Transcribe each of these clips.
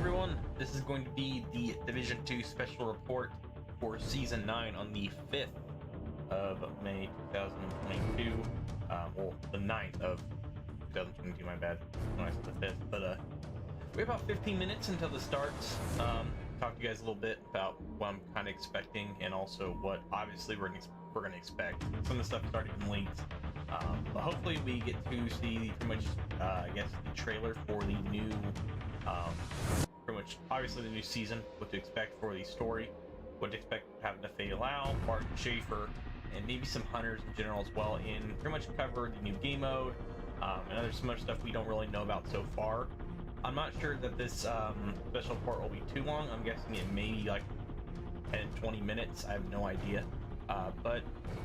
everyone, this is going to be the Division 2 special report for Season 9 on the 5th of May 2022. Well, the 9th of 2022, my bad, when I said the 5th. But we have about 15 minutes until the starts. Talk to you guys a little bit about what I'm kind of expecting, and also what obviously we're going to expect. Some of the stuff's already been leaked. But hopefully we get to see pretty much, I guess, the trailer for the new, pretty much, obviously the new season, what to expect for the story, what to expect having to Faye Lau, Bart Schaefer, and maybe some hunters in general as well, and pretty much cover the new game mode, and some other stuff we don't really know about so far. I'm not sure that this special report will be too long. I'm guessing it may be like 10-20 minutes. I have no idea. But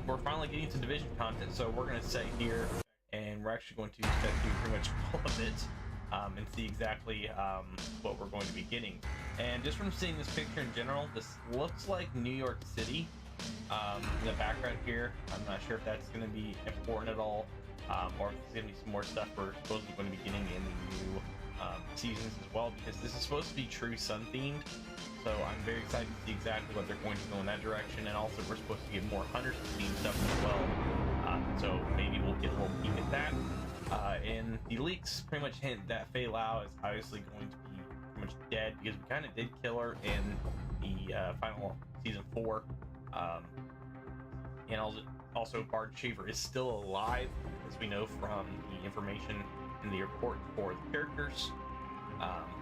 we're finally getting some Division content, so we're going to sit here and we're actually going to step through pretty much all of it and see exactly what we're going to be getting. And just from seeing this picture in general, this looks like New York City in the background here. I'm not sure if that's going to be important at all, or if there's going to be some more stuff we're supposedly going to be getting in the new seasons as well, because this is supposed to be true sun themed. So I'm very excited to see exactly what they're going to go in that direction, and also we're supposed to get more hunters themed stuff as well. So maybe we'll get a little peek at that. And the leaks pretty much hint that Faye Lau is obviously going to be pretty much dead, because we kind of did kill her in the final season 4. And also Bart Schaefer is still alive, as we know from the information in the report for the characters.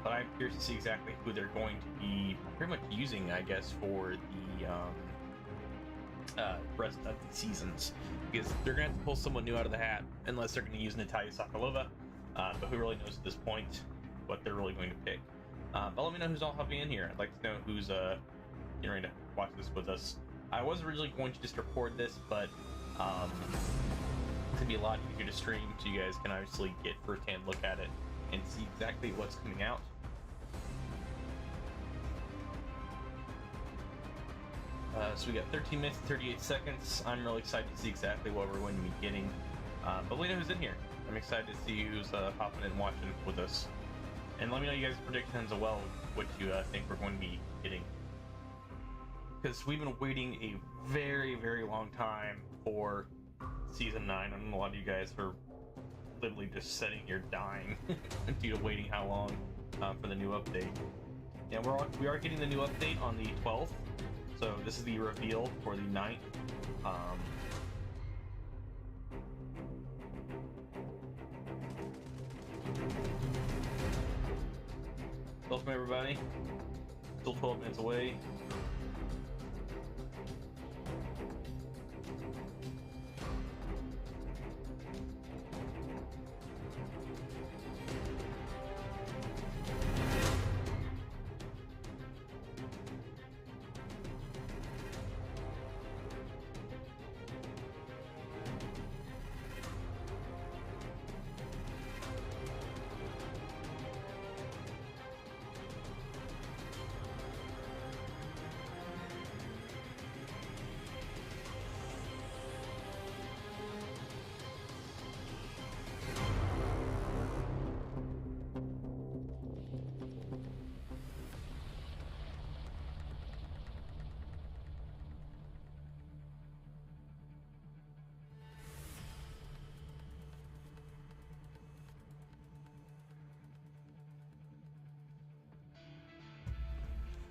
But I'm curious to see exactly who they're going to be pretty much using, I guess, for the rest of the seasons, because they're gonna have to pull someone new out of the hat, unless they're gonna use Natalia Sokolova. But who really knows at this point what they're really going to pick? But let me know who's all hopping in here. I'd like to know who's getting ready to watch this with us. I was originally going to just record this, but it's gonna be a lot easier to stream, so you guys can obviously get first-hand look at it and see exactly what's coming out. So we got 13 minutes and 38 seconds. I'm really excited to see exactly what we're going to be getting. But we know who's in here. I'm excited to see who's hopping in and watching with us. And let me know you guys' predictions as well, what you think we're going to be getting. Because we've been waiting a very, very long time for Season 9. I know a lot of you guys are literally just sitting here dying due to waiting how long for the new update. And we are getting the new update on the 12th, so this is the reveal for the 9th. Welcome everybody. Still 12 minutes away.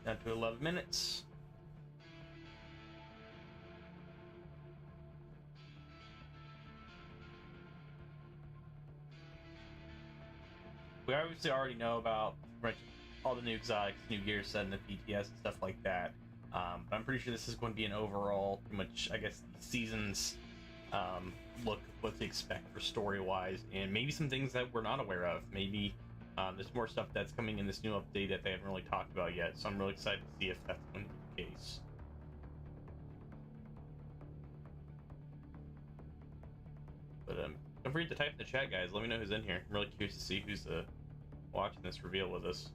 Down to 11 minutes. We obviously already know about all the new exotics, new gear set, and the PTS and stuff like that. But I'm pretty sure this is going to be an overall, pretty much, I guess, the season's look, what to expect for story-wise, and maybe some things that we're not aware of. Maybe there's more stuff that's coming in this new update that they haven't really talked about yet, so I'm really excited to see if that's going to be the case. But don't forget to type in the chat, guys. Let me know who's in here. I'm really curious to see who's watching this reveal with us.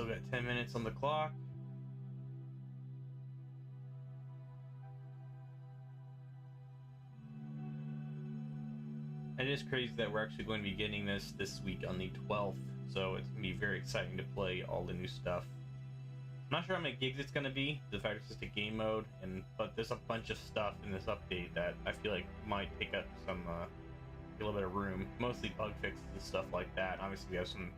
Still got 10 minutes on the clock. It is crazy that we're actually going to be getting this week on the 12th, so it's going to be very exciting to play all the new stuff. I'm not sure how many gigs it's going to be, the fact it's just a game mode, but there's a bunch of stuff in this update that I feel like might take up a little bit of room, mostly bug fixes and stuff like that. Obviously we have some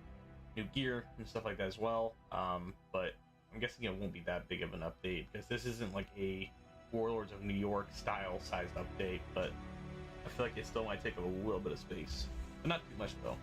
new gear and stuff like that as well, but I'm guessing it won't be that big of an update, because this isn't like a Warlords of New York style sized update, but I feel like it still might take up a little bit of space, but not too much though.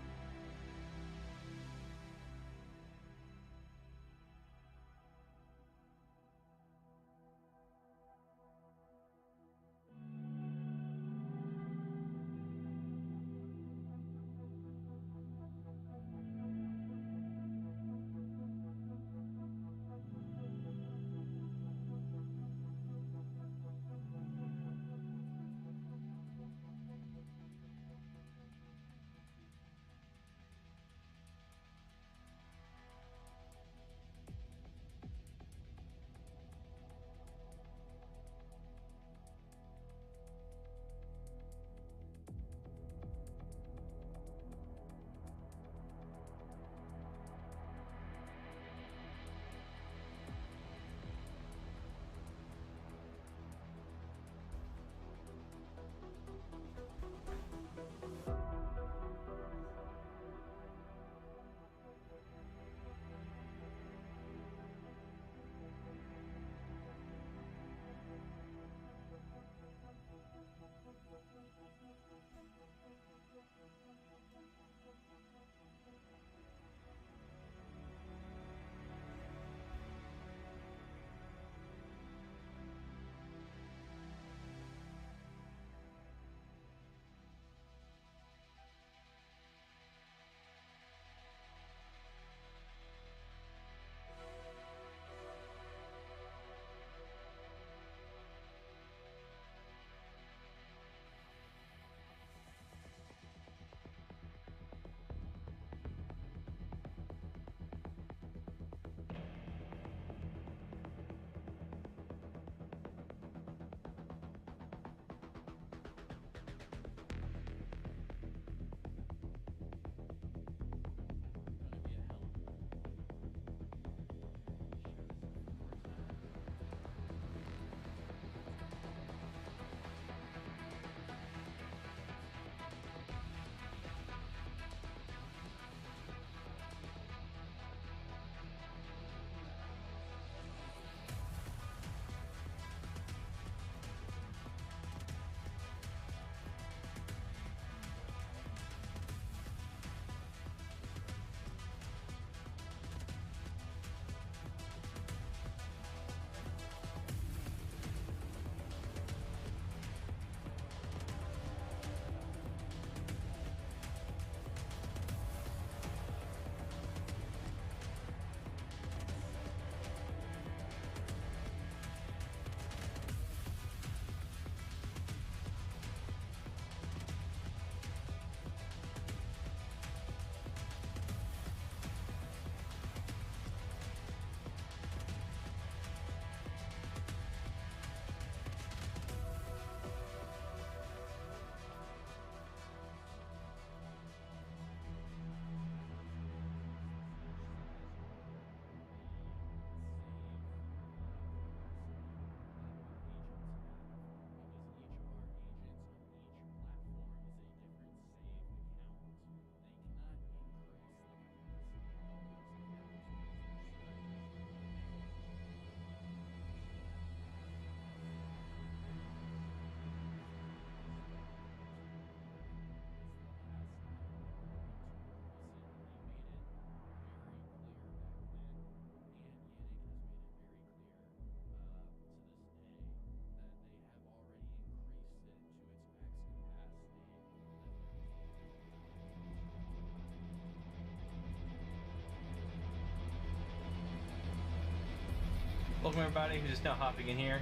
Welcome everybody who's just now hopping in here.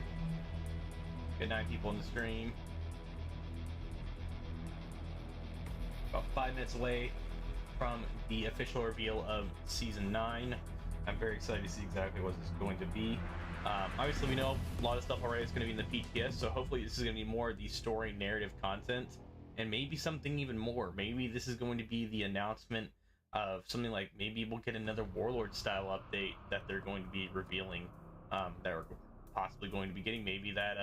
Got 9 people in the stream. About 5 minutes away from the official reveal of Season 9. I'm very excited to see exactly what this is going to be. Obviously, we know a lot of stuff already is going to be in the PTS, so hopefully this is going to be more of the story narrative content, and maybe something even more. Maybe this is going to be the announcement of something like maybe we'll get another Warlord style update that they're going to be revealing, that we're possibly going to be getting. Maybe that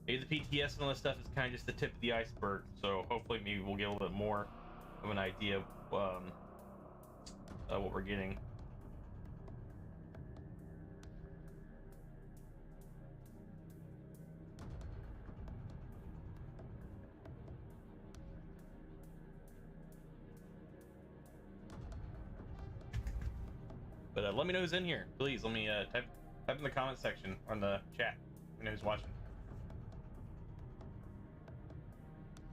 maybe the PTS and all this stuff is kind of just the tip of the iceberg. So hopefully maybe we'll get a little bit more of an idea of what we're getting. But let me know who's in here. Please, let me type in the comment section or in the chat. Let me know who's watching.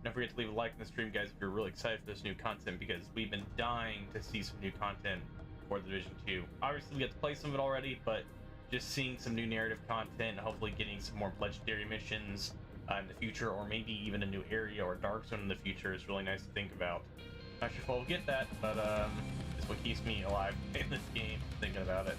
Don't forget to leave a like in the stream, guys, if you're really excited for this new content, because we've been dying to see some new content for the Division 2. Obviously, we get to play some of it already, but just seeing some new narrative content, hopefully getting some more legendary missions in the future, or maybe even a new area or dark zone in the future is really nice to think about. Not sure if we'll get that, but it's what keeps me alive in this game, thinking about it.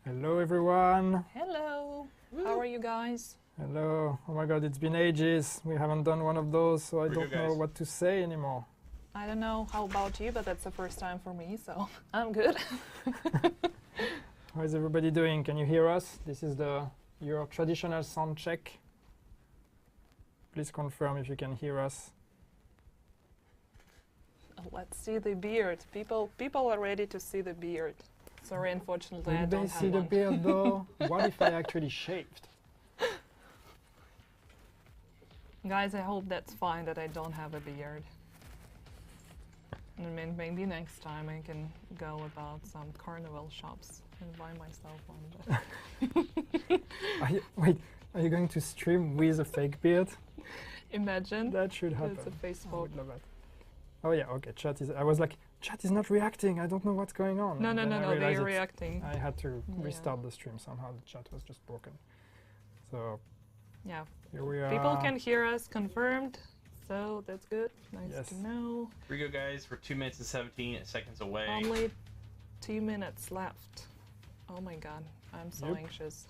Hello everyone. Hello. How are you guys? Hello. Oh my god, it's been ages. We haven't done one of those, so I Pretty don't good, know guys. what to say anymore. I don't know how about you, but that's the first time for me, so I'm good. How is everybody doing? Can you hear us? This is your traditional sound check. Please confirm if you can hear us. Let's see the beard. People are ready to see the beard. Sorry, unfortunately, I Will don't they see have the one. beard though? What if I actually shaved? Guys, I hope that's fine that I don't have a beard. I mean, maybe next time I can go about some carnival shops and buy myself one. But Wait, are you going to stream with a fake beard? imagine. That should happen. It's a I Facebook. would love that. Oh yeah, okay, chat is... I was like, chat is not reacting, I don't know what's going on. No, And no, then no, I no, realized they're it's- reacting. I had to Yeah. restart the stream somehow, the chat was just broken. So, Yeah. here we are. People can hear us confirmed, so that's good. Nice Yes. to know. Here we go, guys. We're 2 minutes and 17 seconds away. Only 2 minutes left. Oh my god, I'm so Yep. anxious.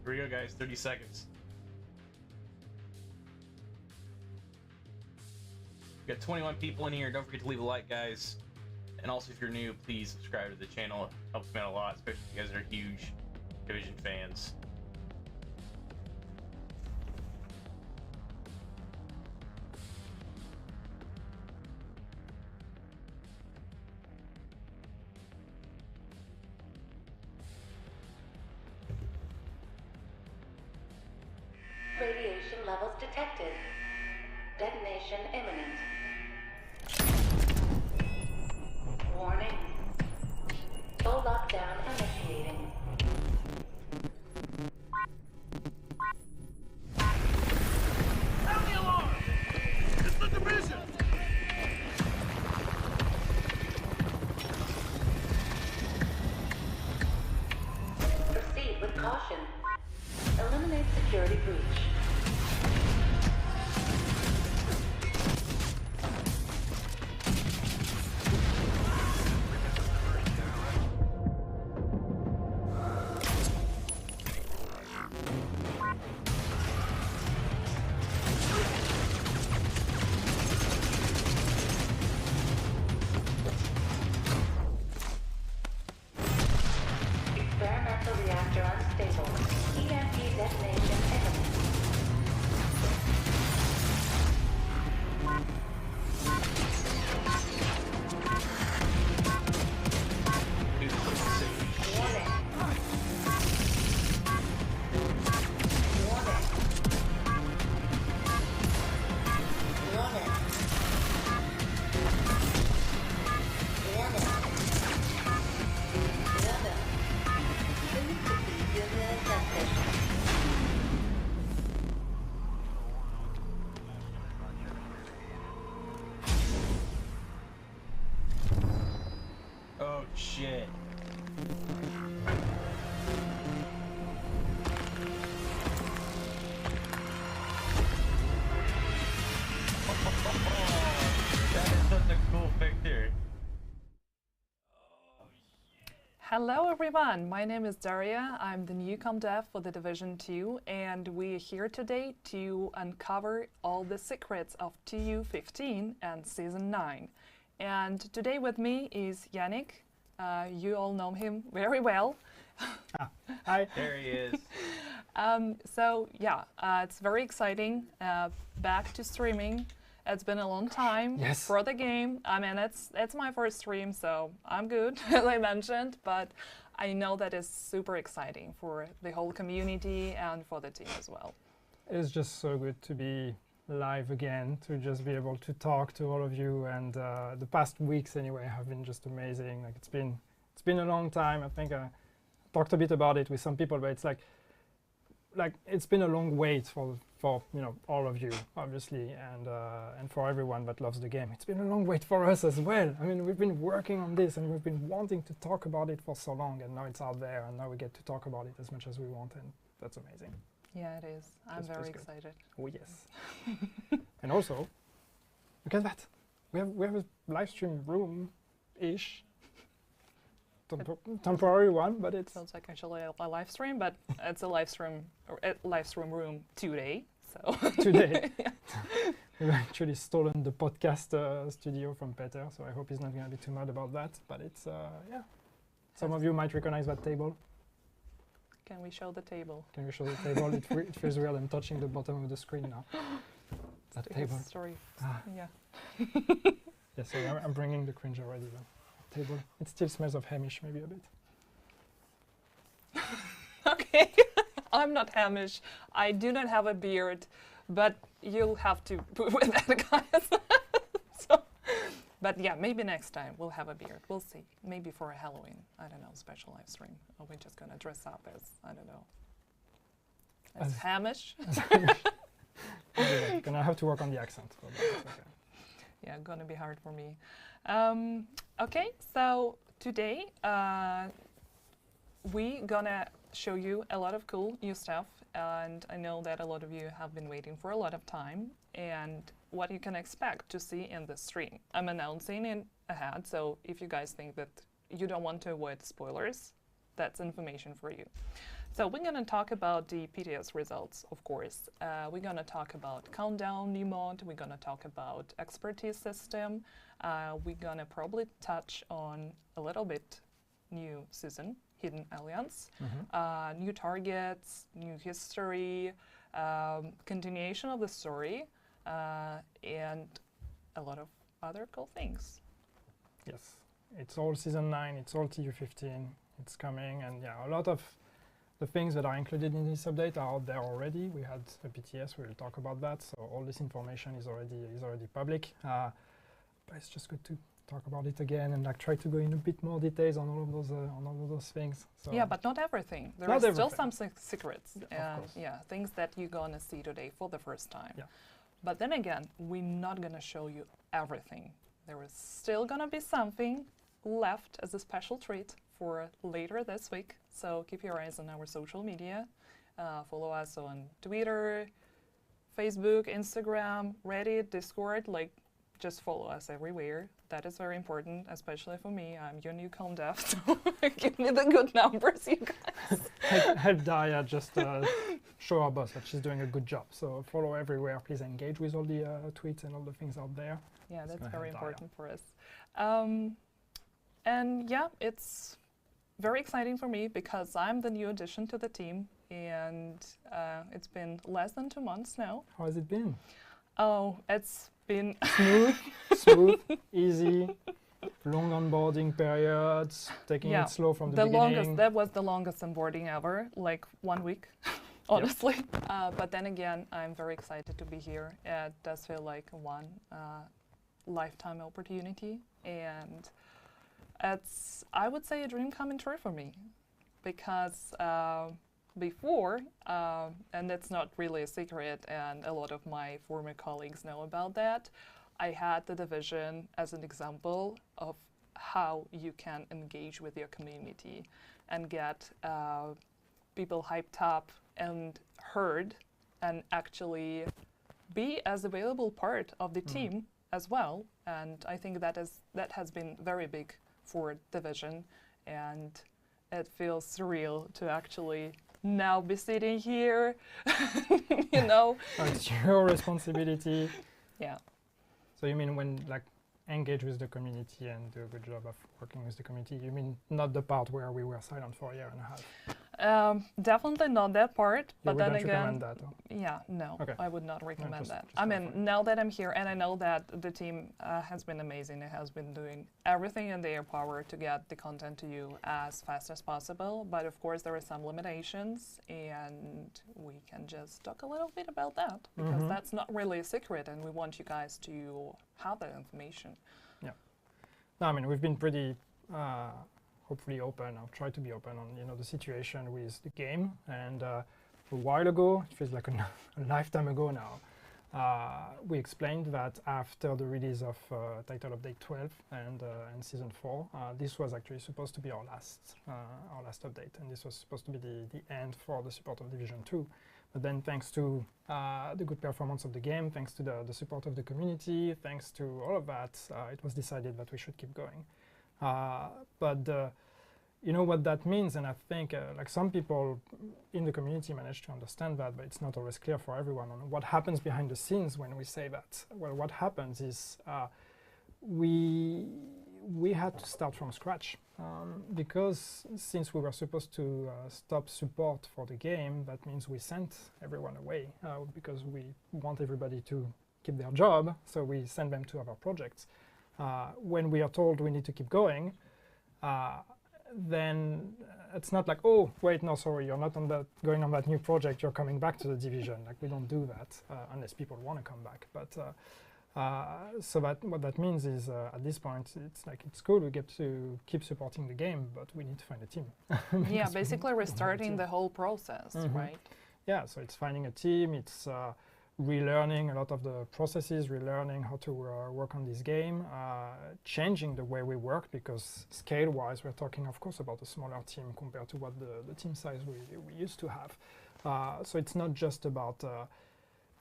Here we go, guys. 30 seconds. We've got 21 people in here. Don't forget to leave a like, guys. And also, if you're new, please subscribe to the channel. It helps me out a lot, especially if you guys are huge Division fans. Radiation levels detected. Detonation imminent. Warning. Full lockdown initiating. Sound the alarm! It's the division! Proceed with caution. Eliminate security breach. Experimental reactor unstable. EMP detonation imminent. Dude, it's like sick. Warning. Warning. Warning. Warning. Warning. Please proceed to the substation. Oh, shit. That is such a cool picture. Hello everyone, my name is Daria. I'm the new dev for the Division 2 and we're here today to uncover all the secrets of TU15 and Season 9. And today with me is Yannick. You all know him very well. Hi. There he is. It's very exciting. Back to streaming. It's been a long time Yes. for the game. I mean, it's my first stream, so I'm good, as I mentioned. But I know that is super exciting for the whole community and for the team as well. It's just so good to be live again, to just be able to talk to all of you. And the past weeks, anyway, have been just amazing. Like it's been a long time. I think I talked a bit about it with some people, but it's like it's been a long wait for all of you, obviously, and for everyone that loves the game. It's been a long wait for us as well. I mean, we've been working on this and we've been wanting to talk about it for so long, and now it's out there, and now we get to talk about it as much as we want, and that's amazing. Yeah, it is. I'm That's very good. excited. Oh yes. And also, look at that. We have a live stream room-ish. Temporary one, but it's Sounds like actually a live stream, but it's a live stream room today. So today. Yeah. We've actually stolen the podcast studio from Peter, so I hope he's not going to be too mad about that. But it's, yeah. Some of you might recognize that table. Can we show the table? Can you show the table? It feels weird. I'm touching the bottom of the screen now. That table. Story. Ah. Yeah. Yeah, so I'm bringing the cringe already. Though. Table. It still smells of Hamish, maybe a bit. Okay. I'm not Hamish. I do not have a beard, but you'll have to put with that, guys. But yeah, maybe next time we'll have a beard. We'll see. Maybe for a Halloween, I don't know, special live stream. Or we're just gonna dress up as, I don't know, as Hamish. Anyway, gonna have to work on the accent. But that's okay. Yeah, gonna be hard for me. Okay, so today we gonna show you a lot of cool new stuff, and I know that a lot of you have been waiting for a lot of time, and what you can expect to see in the stream. I'm announcing it ahead, so if you guys think that you don't want to avoid spoilers, that's information for you. So we're going to talk about the PTS results, of course. We're going to talk about Countdown, new mod. We're going to talk about expertise system. We're going to probably touch on a little bit new season, Hidden Alliance, new targets, new history, continuation of the story, and a lot of other cool things. Yes, it's all Season 9, it's all TU15, it's coming, and yeah, a lot of the things that are included in this update are out there already. We had a PTS, we will talk about that, so all this information is already public. But it's just good to talk about it again and like try to go in a bit more details on all of those things. So Yeah, but not everything. There Not are still everything. some secrets, Of and course. yeah, things that you're gonna see today for the first time. Yeah. But then again, we're not gonna show you everything. There is still gonna be something left as a special treat for later this week. So keep your eyes on our social media. Follow us on Twitter, Facebook, Instagram, Reddit, Discord. Like, just follow us everywhere. That is very important, especially for me. I'm your new com dev, so give me the good numbers, you guys. help Daria just show our boss that she's doing a good job. So follow everywhere. Please engage with all the tweets and all the things out there. Yeah, that's gonna very help Daria. important for us. And yeah, it's very exciting for me because I'm the new addition to the team, and it's been less than 2 months now. How has it been? Oh, it's been Smooth, easy, long onboarding periods, taking Yeah, it slow from the the beginning. longest. That was the longest onboarding ever, like 1 week, honestly. But then again, I'm very excited to be here. It does feel like one lifetime opportunity, and it's, I would say, a dream coming true for me, because before, and it's not really a secret, and a lot of my former colleagues know about that, I had the division as an example of how you can engage with your community and get people hyped up and heard, and actually be as a valuable part of the team as well. And I think that has been very big for division, and it feels surreal to actually now be sitting here, you know. It's your responsibility. Yeah. So you mean when like engage with the community and do a good job of working with the community, you mean not the part where we were silent for a year and a half? Definitely not that part, You but then wouldn't recommend again, that? Or? yeah, no, Okay. I would not recommend just- that. just I mean, clarifying. now that I'm here, and I know that the team has been amazing, it has been doing everything in their power to get the content to you as fast as possible, but of course there are some limitations, and we can just talk a little bit about that, because that's not really a secret, and we want you guys to have that information. No, I mean we've been pretty hopefully open. I'll try to be open on the situation with the game. And a while ago, it feels like a lifetime ago now, we explained that after the release of Title Update 12 and Season 4, this was actually supposed to be our last update, and this was supposed to be the end for the support of Division 2. But then thanks to the good performance of the game, thanks to the support of the community, thanks to all of that, it was decided that we should keep going. But you know what that means, and I think like some people in the community manage to understand that, but it's not always clear for everyone on what happens behind the scenes when we say that. Well, what happens is we had to start from scratch because since we were supposed to stop support for the game, that means we sent everyone away because we want everybody to keep their job, so we send them to other projects. When we are told we need to keep going, then it's not like, oh, wait, no, sorry, you're not going on that new project, you're coming back to the division. Like, we don't do that unless people want to come back. But so what that means is at this point, it's cool, we get to keep supporting the game, but we need to find a team. Yeah, basically restarting the whole process, right? Yeah, so it's finding a team, it's relearning a lot of the processes, relearning how to work on this game, changing the way we work, because scale-wise, we're talking, of course, about a smaller team compared to what the team size we used to have. So it's not just about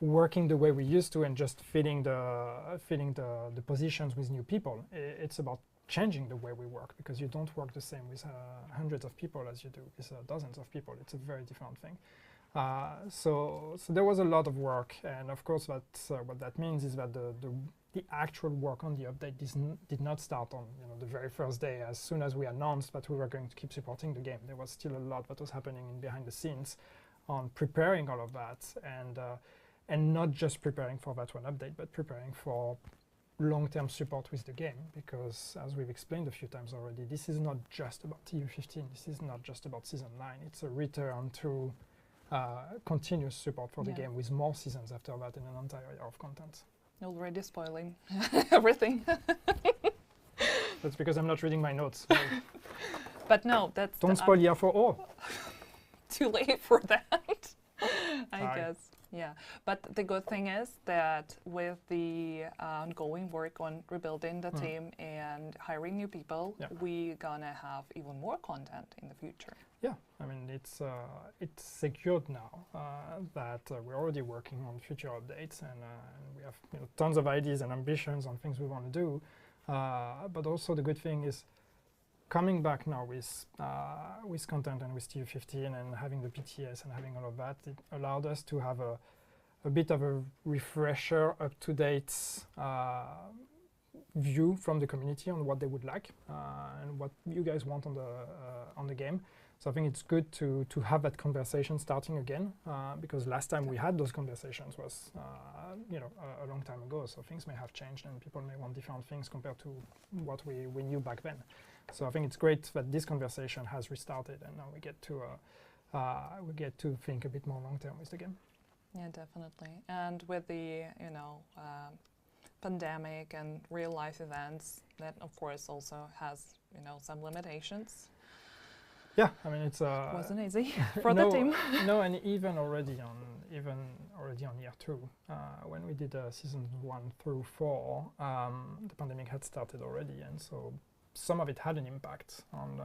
working the way we used to and just filling the positions with new people. It's about changing the way we work, because you don't work the same with hundreds of people as you do with dozens of people. It's a very different thing. So there was a lot of work, and of course what that means is that the actual work on the update did not start on the very first day. As soon as we announced that we were going to keep supporting the game, there was still a lot that was happening behind the scenes on preparing all of that, and not just preparing for that one update, but preparing for long-term support with the game, because as we've explained a few times already, this is not just about TU15, this is not just about Season 9, it's a return to continuous support for the game with more seasons after that in an entire year of content. Already spoiling everything. That's because I'm not reading my notes. But no, that's... Don't spoil year 4 all. Too late for that, I Sorry. guess. Yeah, but the good thing is that with the ongoing work on rebuilding the team and hiring new people, we're gonna have even more content in the future. Yeah, I mean it's secured now that we're already working on future updates, and we have tons of ideas and ambitions on things we want to do. But also the good thing is coming back now with content and with TU15 and having the PTS and having all of that, it allowed us to have a bit of a refresher, up-to-date view from the community on what they would like and what you guys want on the game. So I think it's good to have that conversation starting again, because last time we had those conversations was a long time ago. So things may have changed and people may want different things compared to what we knew back then. So I think it's great that this conversation has restarted, and now we get to think a bit more long term with the game. Yeah, definitely. And with the pandemic and real life events, that of course also has some limitations. Yeah, I mean it's wasn't easy for the team. No, and even already on year 2, when we did seasons 1 through 4, the pandemic had started already, and so some of it had an impact on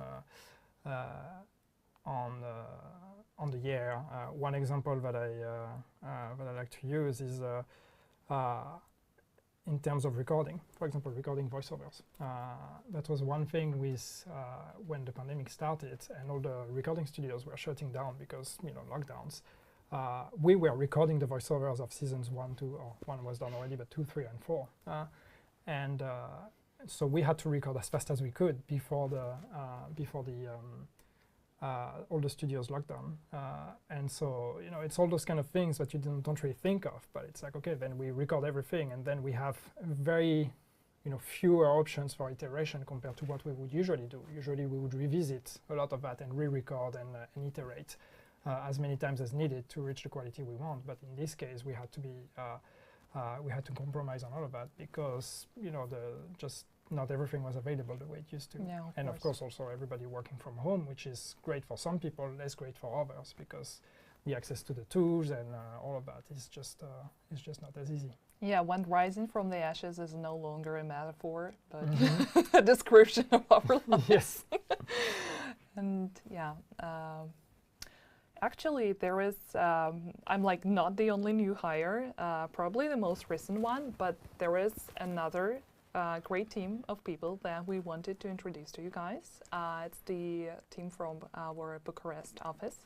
the year. One example that I like to use is in terms of recording. For example, recording voiceovers. That was one thing with when the pandemic started and all the recording studios were shutting down because lockdowns. We were recording the voiceovers of seasons 1, 2, or 1 was done already, but 2, 3, and 4, and so we had to record as fast as we could before all the studios locked down, and so it's all those kind of things that you don't really think of. But it's like, okay, then we record everything, and then we have very fewer options for iteration compared to what we would usually do. Usually we would revisit a lot of that and re-record and iterate as many times as needed to reach the quality we want. But in this case, we had to compromise on all of that because just not everything was available the way it used to. Yeah, and of course also everybody working from home, which is great for some people, less great for others, because the access to the tools and all of that is just not as easy. Yeah, when rising from the ashes is no longer a metaphor, but a description of our life. Yes. And yeah, actually there is, I'm like not the only new hire, probably the most recent one, but there is another great team of people that we wanted to introduce to you guys. It's the team from our Bucharest office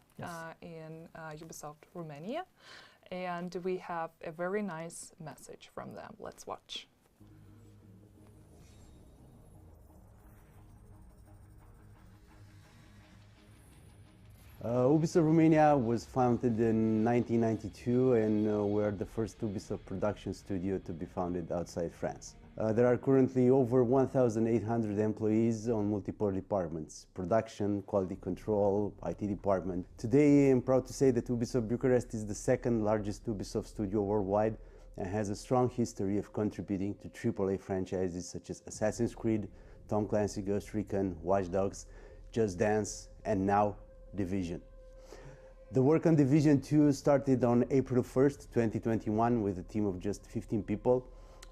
in Ubisoft Romania, and we have a very nice message from them. Let's watch. Ubisoft Romania was founded in 1992, and we're the first Ubisoft production studio to be founded outside France. There are currently over 1,800 employees on multiple departments: production, quality control, IT department. Today, I'm proud to say that Ubisoft Bucharest is the second largest Ubisoft studio worldwide and has a strong history of contributing to AAA franchises such as Assassin's Creed, Tom Clancy Ghost Recon, Watch Dogs, Just Dance, and now Division. The work on Division 2 started on April 1st, 2021 with a team of just 15 people.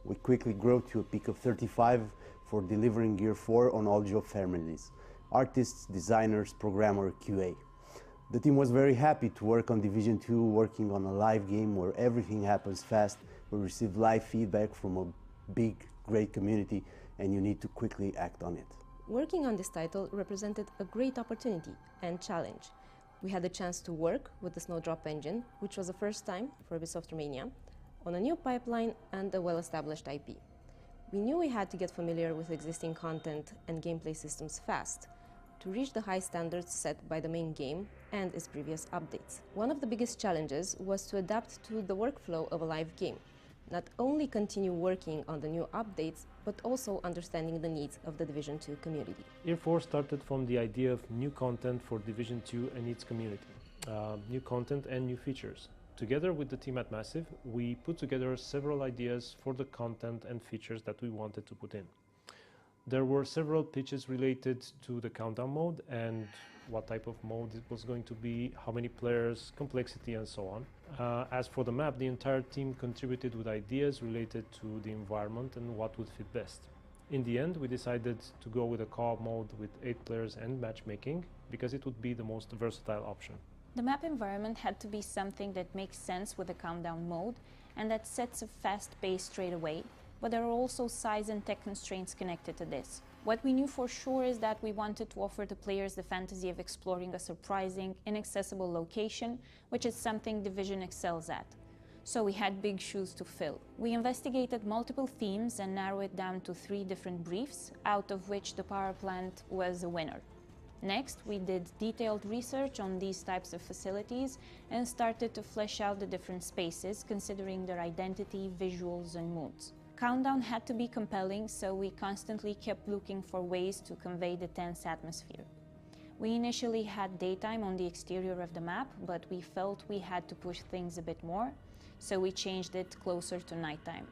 We quickly grew to a peak of 35 for delivering Gear 4 on all job families: artists, designers, programmer, QA. The team was very happy to work on Division 2, working on a live game where everything happens fast. We received live feedback from a big, great community, and you need to quickly act on it. Working on this title represented a great opportunity and challenge. We had the chance to work with the Snowdrop Engine, which was the first time for Ubisoft Romania, on a new pipeline and a well-established IP. We knew we had to get familiar with existing content and gameplay systems fast to reach the high standards set by the main game and its previous updates. One of the biggest challenges was to adapt to the workflow of a live game. Not only continue working on the new updates, but also understanding the needs of the Division 2 community. Year 4 started from the idea of new content for Division 2 and its community. New content and new features. Together with the team at Massive, we put together several ideas for the content and features that we wanted to put in. There were several pitches related to the countdown mode and what type of mode it was going to be, how many players, complexity, and so on. As for the map, the entire team contributed with ideas related to the environment and what would fit best. In the end, we decided to go with a co-op mode with 8 players and matchmaking because it would be the most versatile option. The map environment had to be something that makes sense with the countdown mode and that sets a fast pace straight away, but there are also size and tech constraints connected to this. What we knew for sure is that we wanted to offer the players the fantasy of exploring a surprising, inaccessible location, which is something Division excels at. So we had big shoes to fill. We investigated multiple themes and narrowed it down to 3 different briefs, out of which the power plant was a winner. Next, we did detailed research on these types of facilities and started to flesh out the different spaces, considering their identity, visuals, and moods. Countdown had to be compelling, so we constantly kept looking for ways to convey the tense atmosphere. We initially had daytime on the exterior of the map, but we felt we had to push things a bit more, so we changed it closer to nighttime.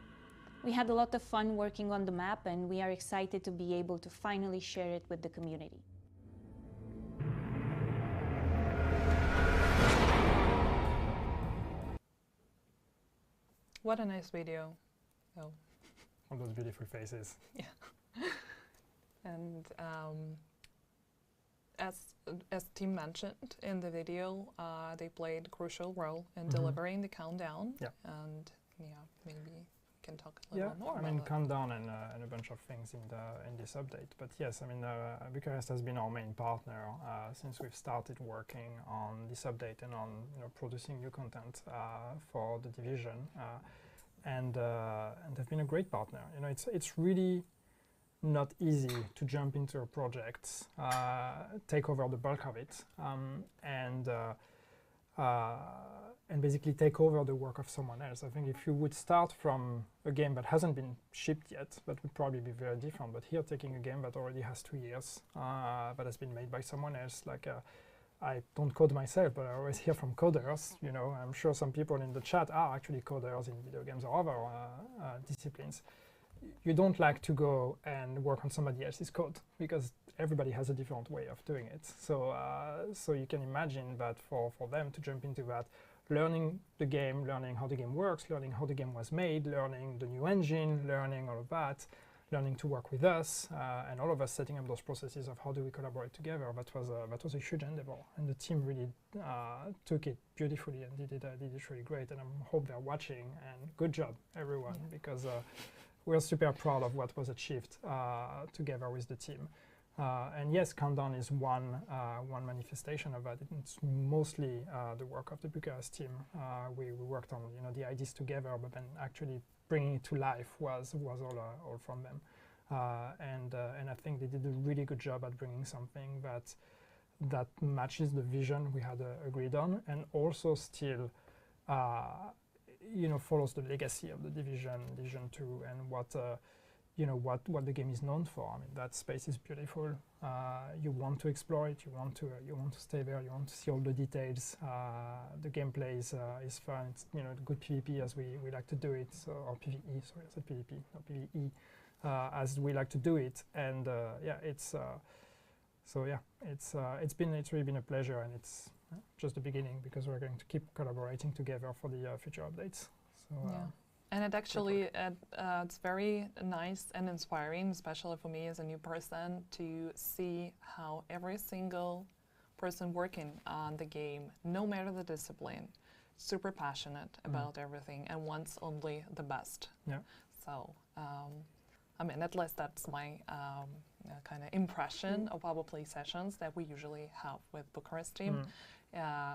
We had a lot of fun working on the map, and we are excited to be able to finally share it with the community. What a nice video. Oh. All those beautiful faces. Yeah. And as Tim mentioned in the video, they played a crucial role in delivering the countdown. Yeah. And yeah, maybe we can talk a little more about it. Countdown and a bunch of things in this update. But yes, Bucharest has been our main partner since we've started working on this update and on producing new content for the division. And they've been a great partner. It's really not easy to jump into a project, take over the bulk of it, and basically take over the work of someone else. I think if you would start from a game that hasn't been shipped yet, that would probably be very different. But here, taking a game that already has 2 years, that has been made by someone else, I don't code myself, but I always hear from coders. I'm sure some people in the chat are actually coders in video games or other disciplines. You don't like to go and work on somebody else's code because everybody has a different way of doing it. So you can imagine that for them to jump into that, learning the game, learning how the game works, learning how the game was made, learning the new engine, learning all of that, learning to work with us, and all of us setting up those processes of how do we collaborate together. That was a huge endeavor, and the team really took it beautifully and did it really great. And I hope they're watching. And good job, everyone, because we're super proud of what was achieved together with the team. And yes, Countdown is one manifestation of that. It's mostly the work of the Bucharest team. We worked on the ideas together, but then actually bringing it to life was all from them. And I think they did a really good job at bringing something that matches the vision we had agreed on, and also still follows the legacy of the Division 2 and what the game is known for. That space is beautiful. You want to explore it. You want to stay there. You want to see all the details. The gameplay is fun. It's good PvP as we like to do it. Or PvE. Sorry, I said PvP, not PvE. As we like to do it. And it's really been a pleasure, and it's just the beginning because we're going to keep collaborating together for the future updates. And it actually, it's very nice and inspiring, especially for me as a new person, to see how every single person working on the game, no matter the discipline, super passionate about everything and wants only the best. Yeah. So I mean, at least that's my kind of impression of our play sessions that we usually have with Bucharest team,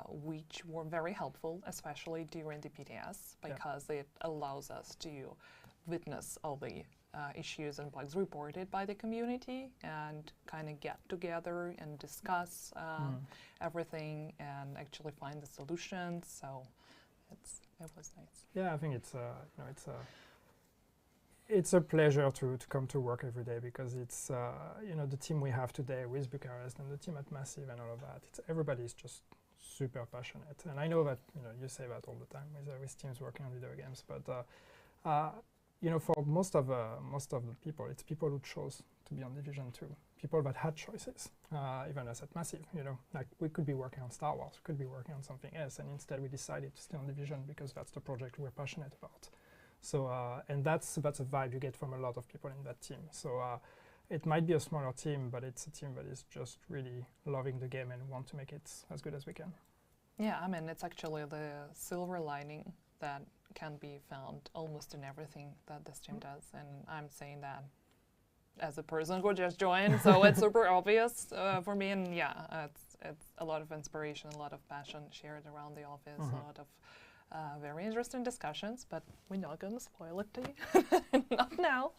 which were very helpful, especially during the PTS, because it allows us to witness all the issues and bugs reported by the community and kind of get together and discuss everything and actually find the solutions. So it was nice. Yeah, I think it's a pleasure to come to work every day, because it's the team we have today with Bucharest and the team at Massive and all of that. Everybody's just super passionate, and I know that you say that all the time with teams working on video games, but for most of the people, it's people who chose to be on Division 2, people that had choices, even us at Massive. Like we could be working on Star Wars, we could be working on something else, and instead we decided to stay on Division because that's the project we're passionate about. So and that's a vibe you get from a lot of people in that team. So it might be a smaller team, but it's a team that is just really loving the game and want to make it as good as we can. Yeah, I mean, it's actually the silver lining that can be found almost in everything that this team does. And I'm saying that as a person who just joined, so it's super obvious for me. And yeah, it's a lot of inspiration, a lot of passion shared around the office, a lot of very interesting discussions, but we're not going to spoil it to you. Not now.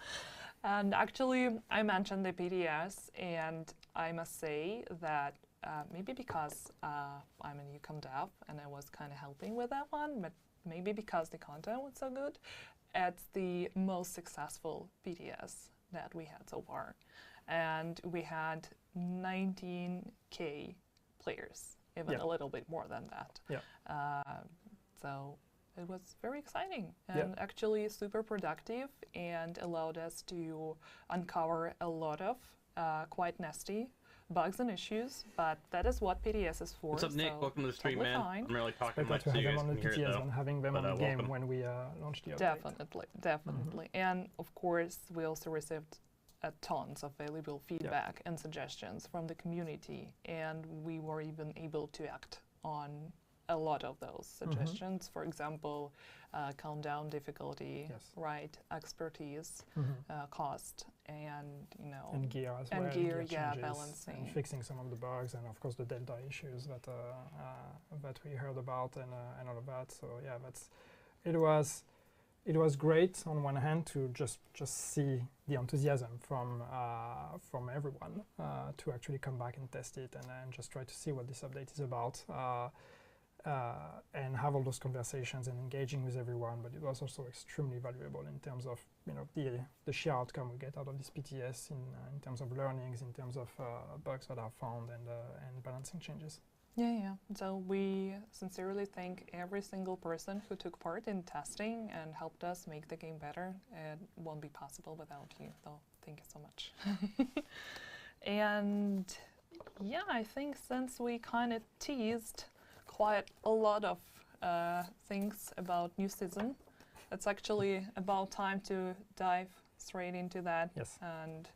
And actually, I mentioned the PDS, and I must say that maybe because I'm a newcom dev and I was kind of helping with that one, but maybe because the content was so good, it's the most successful PDS that we had so far. And we had 19K players, even a little bit more than that. Yeah. So it was very exciting and actually super productive, and allowed us to uncover a lot of quite nasty bugs and issues, but that is what PDS is for. What's up, Nick? So Welcome to the stream, totally man. fine. I'm really talking much to to have you them guys on the can hear it, PTS though. and having them But, on the game welcome. when we launched the update. Definitely. And of course, we also received tons of valuable feedback and suggestions from the community, and we were even able to act on a lot of those suggestions. For example, calm down difficulty, right? Expertise, cost, and and gear as well. And gear, changes, balancing, and fixing some of the bugs, and of course the delta issues that we heard about, and all of that. So yeah, it was great on one hand to just see the enthusiasm from everyone to actually come back and test it and just try to see what this update is about. And have all those conversations and engaging with everyone, but it was also extremely valuable in terms of the sheer outcome we get out of this PTS in terms of learnings, in terms of bugs that are found and balancing changes. Yeah. So we sincerely thank every single person who took part in testing and helped us make the game better. It won't be possible without you, so thank you so much. And yeah, I think since we kind of teased quite a lot of things about new season, it's actually about time to dive straight into that and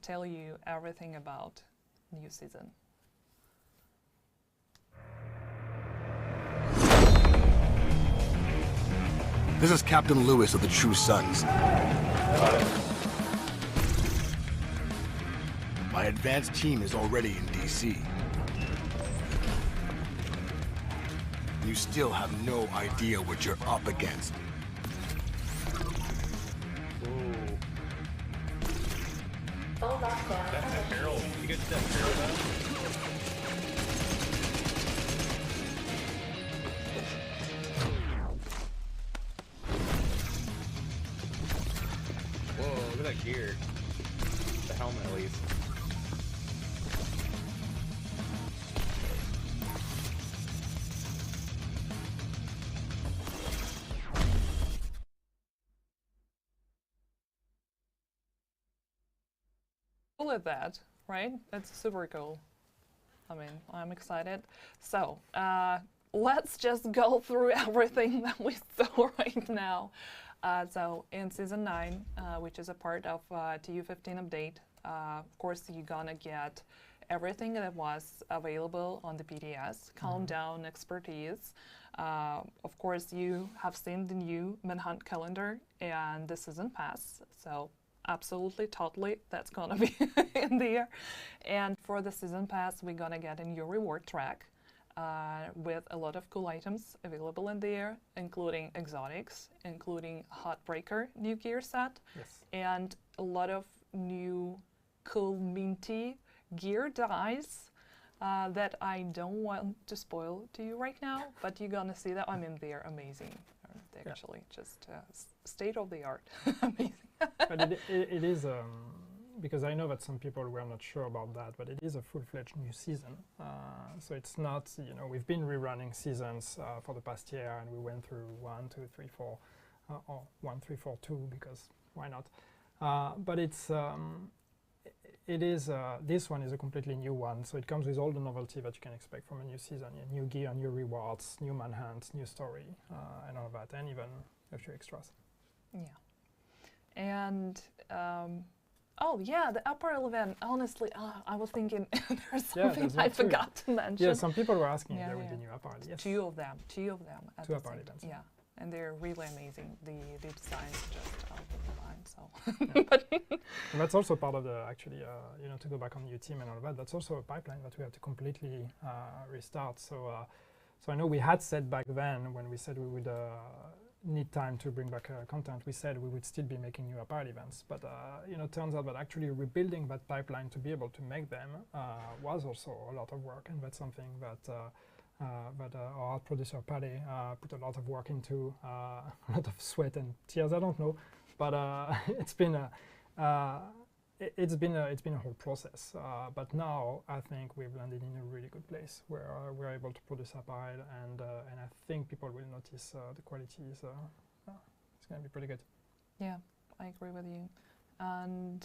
tell you everything about new season. This is Captain Lewis of the True Sons. My advanced team is already in DC. You still have no idea what you're up against. Full lockdown. That's a barrel. You get that barrel down? Whoa, look at that gear. The helmet, at least. With that, right? It's super cool. I mean, I'm excited. So let's just go through everything that we saw right now. So in Season 9, which is a part of TU15 update, of course you're gonna get everything that was available on the PDS, calm down, expertise. Of course, you have seen the new Manhunt calendar and the season pass. So absolutely, totally, that's gonna be in there. And for the season pass, we're gonna get a new reward track with a lot of cool items available in there, including exotics, including Heartbreaker new gear set, Yes. and a lot of new cool minty gear dies that I don't want to spoil to you right now, but you're gonna see that. I mean, they're amazing. They're actually just state of the art. Amazing. But it is, because I know that some people were not sure about that, but it is a full-fledged new season. So it's not, you know, we've been rerunning seasons for the past year, and we went through 1, 2, 3, 4, or 1, 3, 4, 2, because why not? But it is, this one is a completely new one, so it comes with all the novelty that you can expect from a new season. Yeah, new gear, new rewards, new manhunts, new story, and all of that, and even a few extras. Yeah. And oh yeah, the apparel event. Honestly, I was thinking there's something I forgot to mention. Yeah, some people were asking if there would be new apparel. Yes. Two of them. At two the apparel same events. Yeah, and they're really amazing. The design is just out of the line. So. And that's also part of the actually, you know, to go back on new team and all of that. That's also a pipeline that we have to completely restart. So, so I know we had said back then when we said we would need time to bring back content, we said we would still be making new apparel events, but you know, turns out that actually rebuilding that pipeline to be able to make them was also a lot of work, and that's something that our art producer Paddy put a lot of work into, a lot of sweat and tears. I don't know, but it's been a whole process. But now I think we've landed in a really good place where we're able to produce apparel, and I think people will notice the quality is it's going to be pretty good. Yeah, I agree with you. And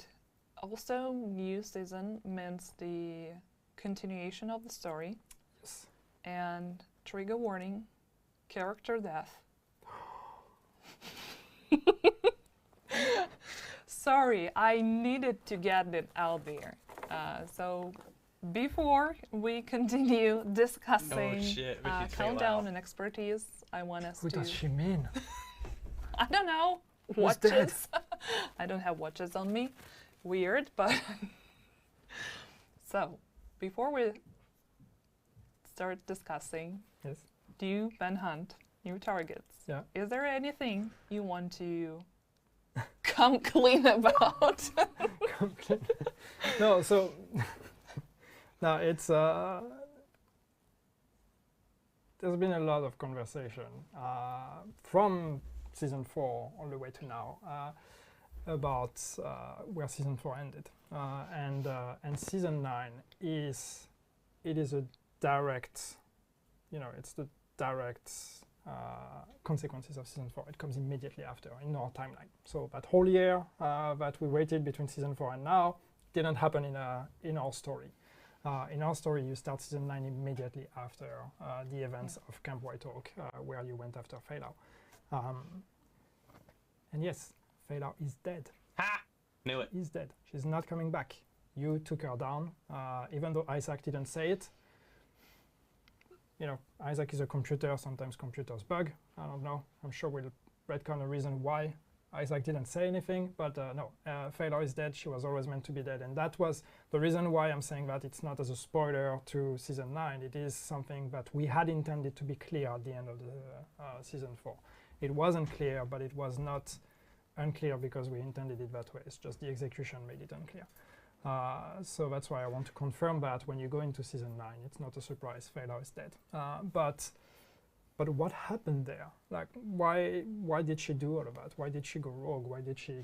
also, new season means the continuation of the story. Yes. And trigger warning, character death. Sorry, I needed to get it out there. So before we continue discussing countdown and expertise, I want us Who to... does she mean? I don't know. Watches. I don't have watches on me. Weird, but... So, before we start discussing, yes, do manhunt new targets. Yeah. Is there anything you want to come clean about? No, so no, it's there's been a lot of conversation from season 4 all the way to now about where season 4 ended, and season 9 is a direct, you know, it's the direct consequences of season 4. It comes immediately after in our timeline. So that whole year that we waited between season 4 and now didn't happen in our story. In our story, you start season 9 immediately after the events of Camp White Oak, where you went after Fela. And yes, Fela is dead. Ha! Knew it. He's dead. She's not coming back. You took her down, even though Isaac didn't say it. You know, Isaac is a computer. Sometimes computers bug. I don't know. I'm sure we'll retcon a reason why Isaac didn't say anything. But no, Fela is dead. She was always meant to be dead. And that was the reason why I'm saying that it's not as a spoiler to season 9. It is something that we had intended to be clear at the end of the season 4. It wasn't clear, but it was not unclear because we intended it that way. It's just the execution made it unclear. So that's why I want to confirm that when you go into season 9, it's not a surprise. Fela is dead. But what happened there? Like, why did she do all of that? Why did she go rogue? Why did she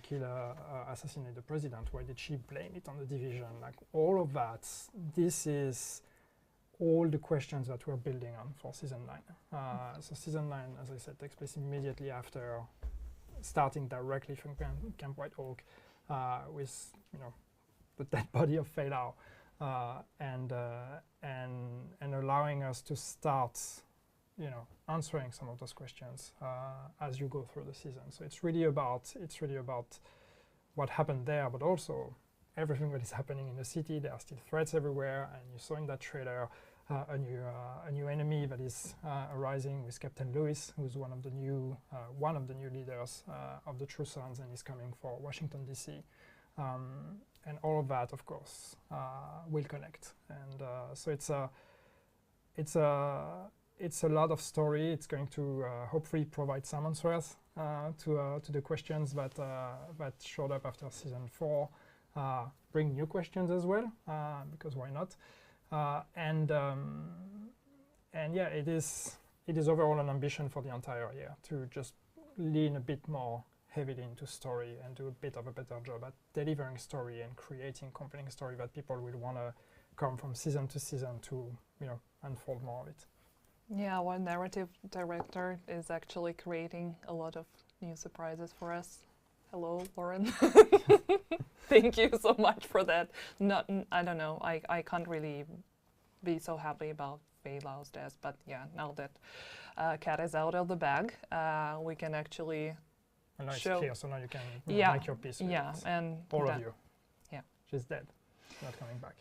assassinate the president? Why did she blame it on the division? Like, all of that. This is all the questions that we're building on for season 9. So season 9, as I said, takes place immediately after, starting directly from Camp White Oak, with, you know, the dead body of Fela, and allowing us to start, you know, answering some of those questions as you go through the season. So it's really about what happened there, but also everything that is happening in the city. There are still threats everywhere, and you saw in that trailer a new enemy that is arising with Captain Lewis, who's one of the new leaders of the True Sons, and is coming for Washington D.C. And all of that, of course, will connect. And so it's a lot of story. It's going to hopefully provide some answers to the questions that showed up after season 4. Bring new questions as well, because why not? And yeah, it is overall an ambition for the entire year to just lean a bit more heavily into story and do a bit of a better job at delivering story and creating compelling story that people will want to come from season to season to, unfold more of it. Yeah, our narrative director is actually creating a lot of new surprises for us. Hello, Lauren. Thank you so much for that. I don't know. I can't really be so happy about Beilau's death, but yeah, now that Cat is out of the bag, we can actually show. It's clear, so now you can make your peace with it. And all of you. Yeah, she's dead. She's not coming back.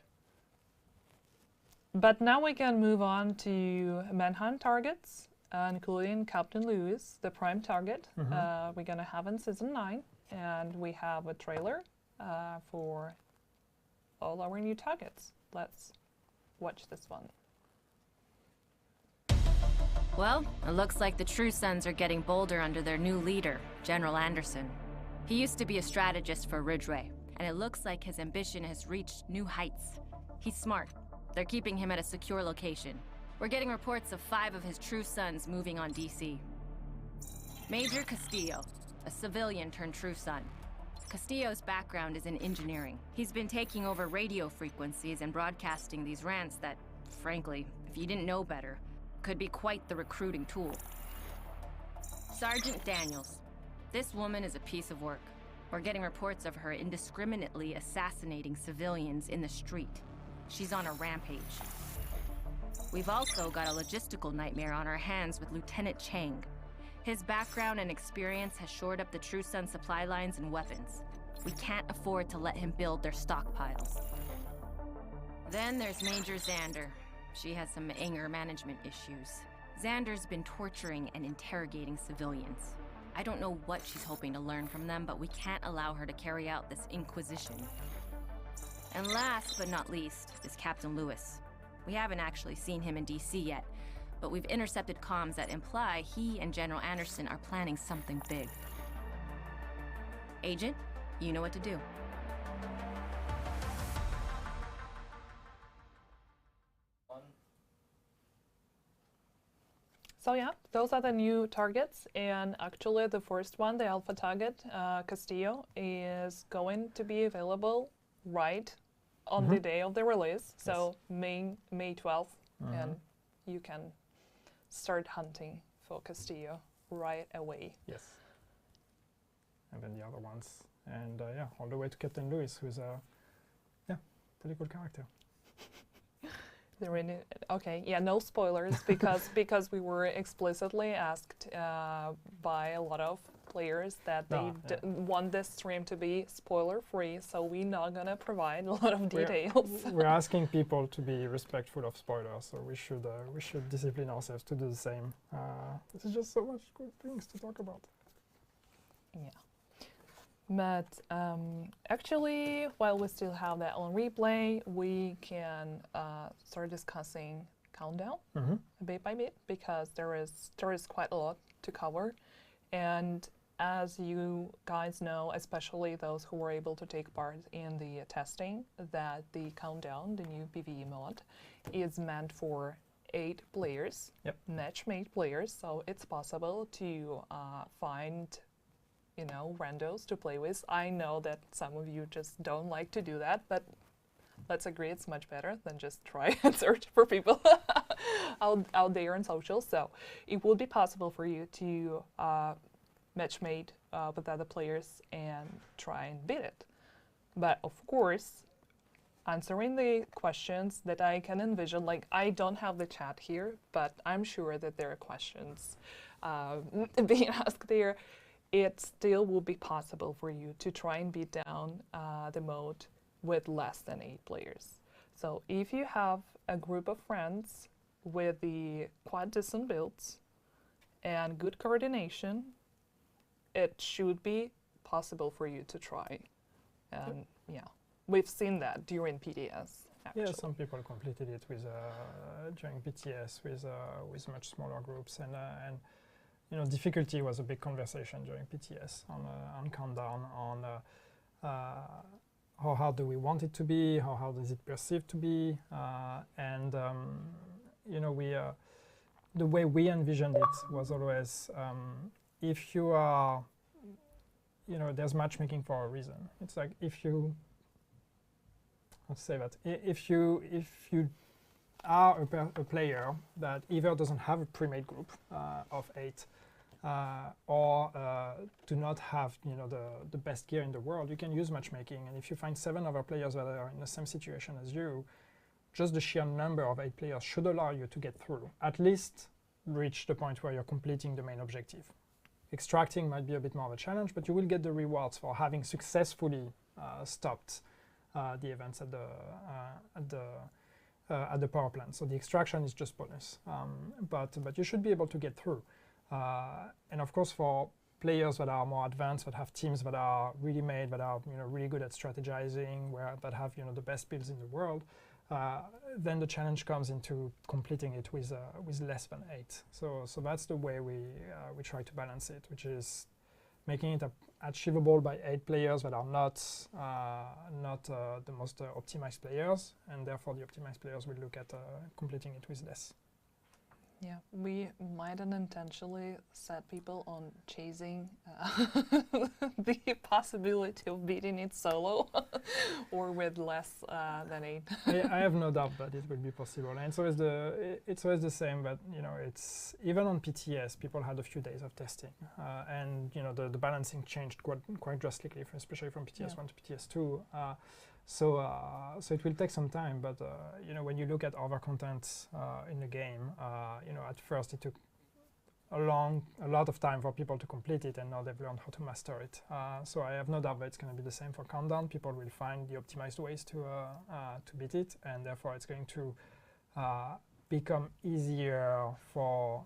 But now we can move on to manhunt targets, including Captain Lewis, the prime target. We're gonna have in season 9, and we have a trailer for all our new targets. Let's watch this one. Well, it looks like the True Sons are getting bolder under their new leader, General Anderson. He used to be a strategist for Ridgeway, and it looks like his ambition has reached new heights. He's smart. They're keeping him at a secure location. We're getting reports of 5 of his True Sons moving on DC. Major Castillo, a civilian turned True Son. Castillo's background is in engineering. He's been taking over radio frequencies and broadcasting these rants that, frankly, if you didn't know better, could be quite the recruiting tool. Sergeant Daniels. This woman is a piece of work. We're getting reports of her indiscriminately assassinating civilians in the street. She's on a rampage. We've also got a logistical nightmare on our hands with Lieutenant Chang. His background and experience has shored up the True Sun supply lines and weapons. We can't afford to let him build their stockpiles. Then there's Major Xander. She has some anger management issues. Xander's been torturing and interrogating civilians. I don't know what she's hoping to learn from them, but we can't allow her to carry out this inquisition. And last but not least is Captain Lewis. We haven't actually seen him in DC yet, but we've intercepted comms that imply he and General Anderson are planning something big. Agent, you know what to do. So yeah, those are the new targets, and actually the first one, the alpha target, Castillo, is going to be available right on the day of the release, so May 12th, and you can start hunting for Castillo right away. Yes. And then the other ones, and yeah, all the way to Captain Lewis, who's a pretty cool character. Okay, yeah, no spoilers because we were explicitly asked by a lot of players that they want this stream to be spoiler free, so we're not gonna provide a lot of details. We're asking people to be respectful of spoilers, so we should discipline ourselves to do the same. There's just so much good things to talk about. Yeah. But actually, while we still have that on replay, we can start discussing countdown bit by bit, because there is quite a lot to cover. And as you guys know, especially those who were able to take part in the testing, that the countdown, the new PvE mod, is meant for 8 players, match-made players, so it's possible to find randos to play with. I know that some of you just don't like to do that, but let's agree it's much better than just try and search for people out there on social. So it will be possible for you to matchmate with other players and try and beat it. But of course, answering the questions that I can envision, like I don't have the chat here, but I'm sure that there are questions being asked there. It still will be possible for you to try and beat down the mode with less than 8 players. So if you have a group of friends with the quite decent builds and good coordination, it should be possible for you to try. And yeah, we've seen that during PTS. Actually. Yeah, some people completed it with during PTS with much smaller groups, and you know, difficulty was a big conversation during PTS on countdown, on how hard do we want it to be, how hard is it perceived to be, and you know, the way we envisioned it was always if you are, you know, there's matchmaking for a reason. It's like if you, let's say that if you are a player that either doesn't have a pre-made group of 8 or do not have, you know, the best gear in the world, you can use matchmaking. And if you find 7 other players that are in the same situation as you, just the sheer number of 8 players should allow you to get through, at least reach the point where you're completing the main objective. Extracting might be a bit more of a challenge, but you will get the rewards for having successfully stopped the events at the power plant. So the extraction is just bonus, but you should be able to get through. And of course, for players that are more advanced, that have teams that are really made, that are, you know, really good at strategizing, that have, you know, the best builds in the world, then the challenge comes into completing it with less than 8. So that's the way we try to balance it, which is making it achievable by 8 players that are not the most optimized players, and therefore the optimized players will look at completing it with less. Yeah, we might unintentionally set people on chasing the possibility of beating it solo or with less than 8. I have no doubt that it will be possible, and so it's always the same. But you know, it's even on PTS, people had a few days of testing, and you know, the balancing changed quite drastically, especially from PTS 1 to PTS 2. So it will take some time, but you know, when you look at other content in the game, you know, at first it took a lot of time for people to complete it, and now they've learned how to master it. So I have no doubt that it's going to be the same for Countdown. People will find the optimized ways to beat it, and therefore it's going to become easier for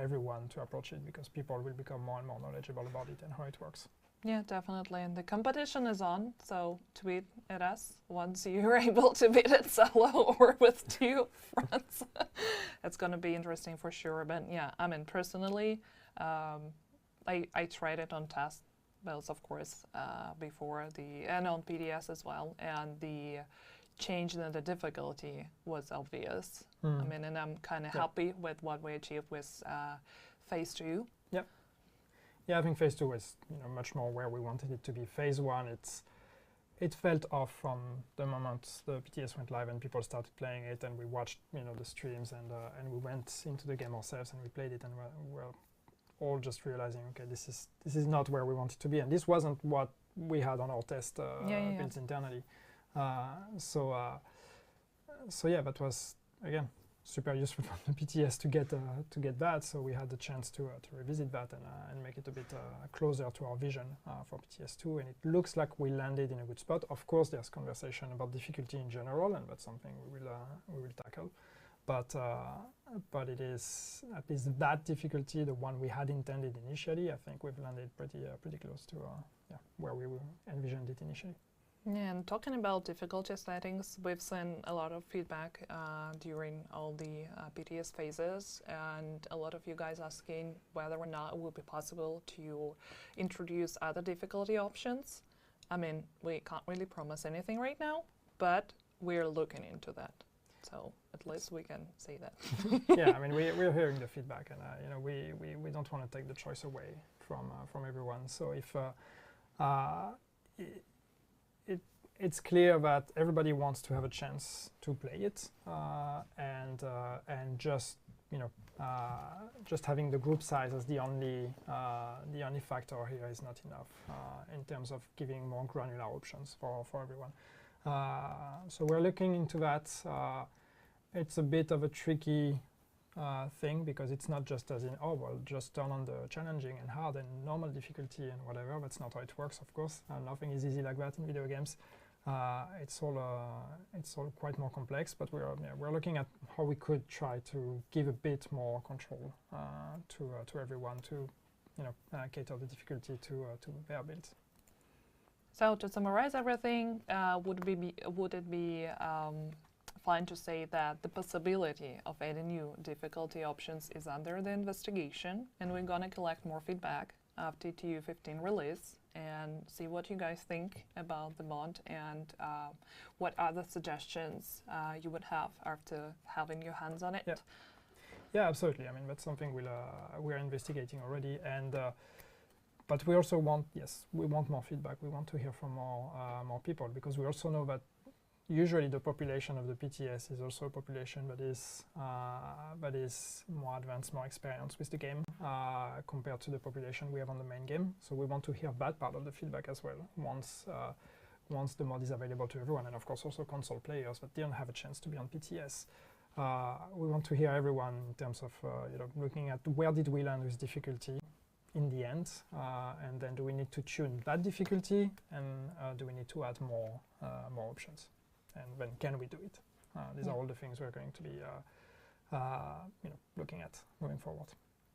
everyone to approach it, because people will become more and more knowledgeable about it and how it works. Yeah, definitely. And the competition is on, so tweet at us once you're able to beat it solo or with 2 friends. It's going to be interesting for sure. But yeah, I mean, personally, I tried it on test builds, of course, before and on PDS as well. And the change in the difficulty was obvious. I mean, and I'm kind of happy with what we achieved with Phase 2. Yep. Yeah, I think Phase 2 was, you know, much more where we wanted it to be. Phase 1, it felt off from the moment the PTS went live and people started playing it, and we watched, you know, the streams, and we went into the game ourselves and we played it, and we're all just realizing, okay, this is not where we wanted to be, and this wasn't what we had on our test builds internally. So yeah, that was again super useful for the PTS to get that. So we had the chance to revisit that and make it a bit closer to our vision for PTS2, and it looks like we landed in a good spot. Of course, there's conversation about difficulty in general, and that's something we will tackle. But it is at least that difficulty, the one we had intended initially. I think we've landed pretty close to where we envisioned it initially. Yeah, and talking about difficulty settings, we've seen a lot of feedback during all the PTS phases, and a lot of you guys asking whether or not it would be possible to introduce other difficulty options. I mean, we can't really promise anything right now, but we're looking into that. So at least we can say that. Yeah, I mean, we're hearing the feedback, and you know, we don't want to take the choice away from everyone. So if it's clear that everybody wants to have a chance to play it, and just, you know, just having the group size as the only factor here is not enough in terms of giving more granular options for everyone. So we're looking into that. It's a bit of a tricky thing, because it's not just as in, oh, well, just turn on the challenging and hard and normal difficulty and whatever. That's not how it works, of course. Nothing is easy like that in video games. it's all quite more complex. But we're looking at how we could try to give a bit more control to everyone to cater the difficulty to their builds. So to summarize everything, would it be fine to say that the possibility of adding new difficulty options is under the investigation, and we're gonna collect more feedback after TU15 release and see what you guys think about the mod and what other suggestions you would have after having your hands on it? Yeah, yeah, absolutely. I mean, that's something we're investigating already, and but we also want, we want more feedback. We want to hear from more people, because we also know that usually the population of the PTS is also a population that is more advanced, more experienced with the game compared to the population we have on the main game. So we want to hear that part of the feedback as well once the mod is available to everyone, and of course also console players that didn't have a chance to be on PTS. We want to hear everyone in terms of looking at where did we land with difficulty in the end, and then do we need to tune that difficulty, and do we need to add more options, and then can we do it? These are all the things we're going to be looking at moving forward.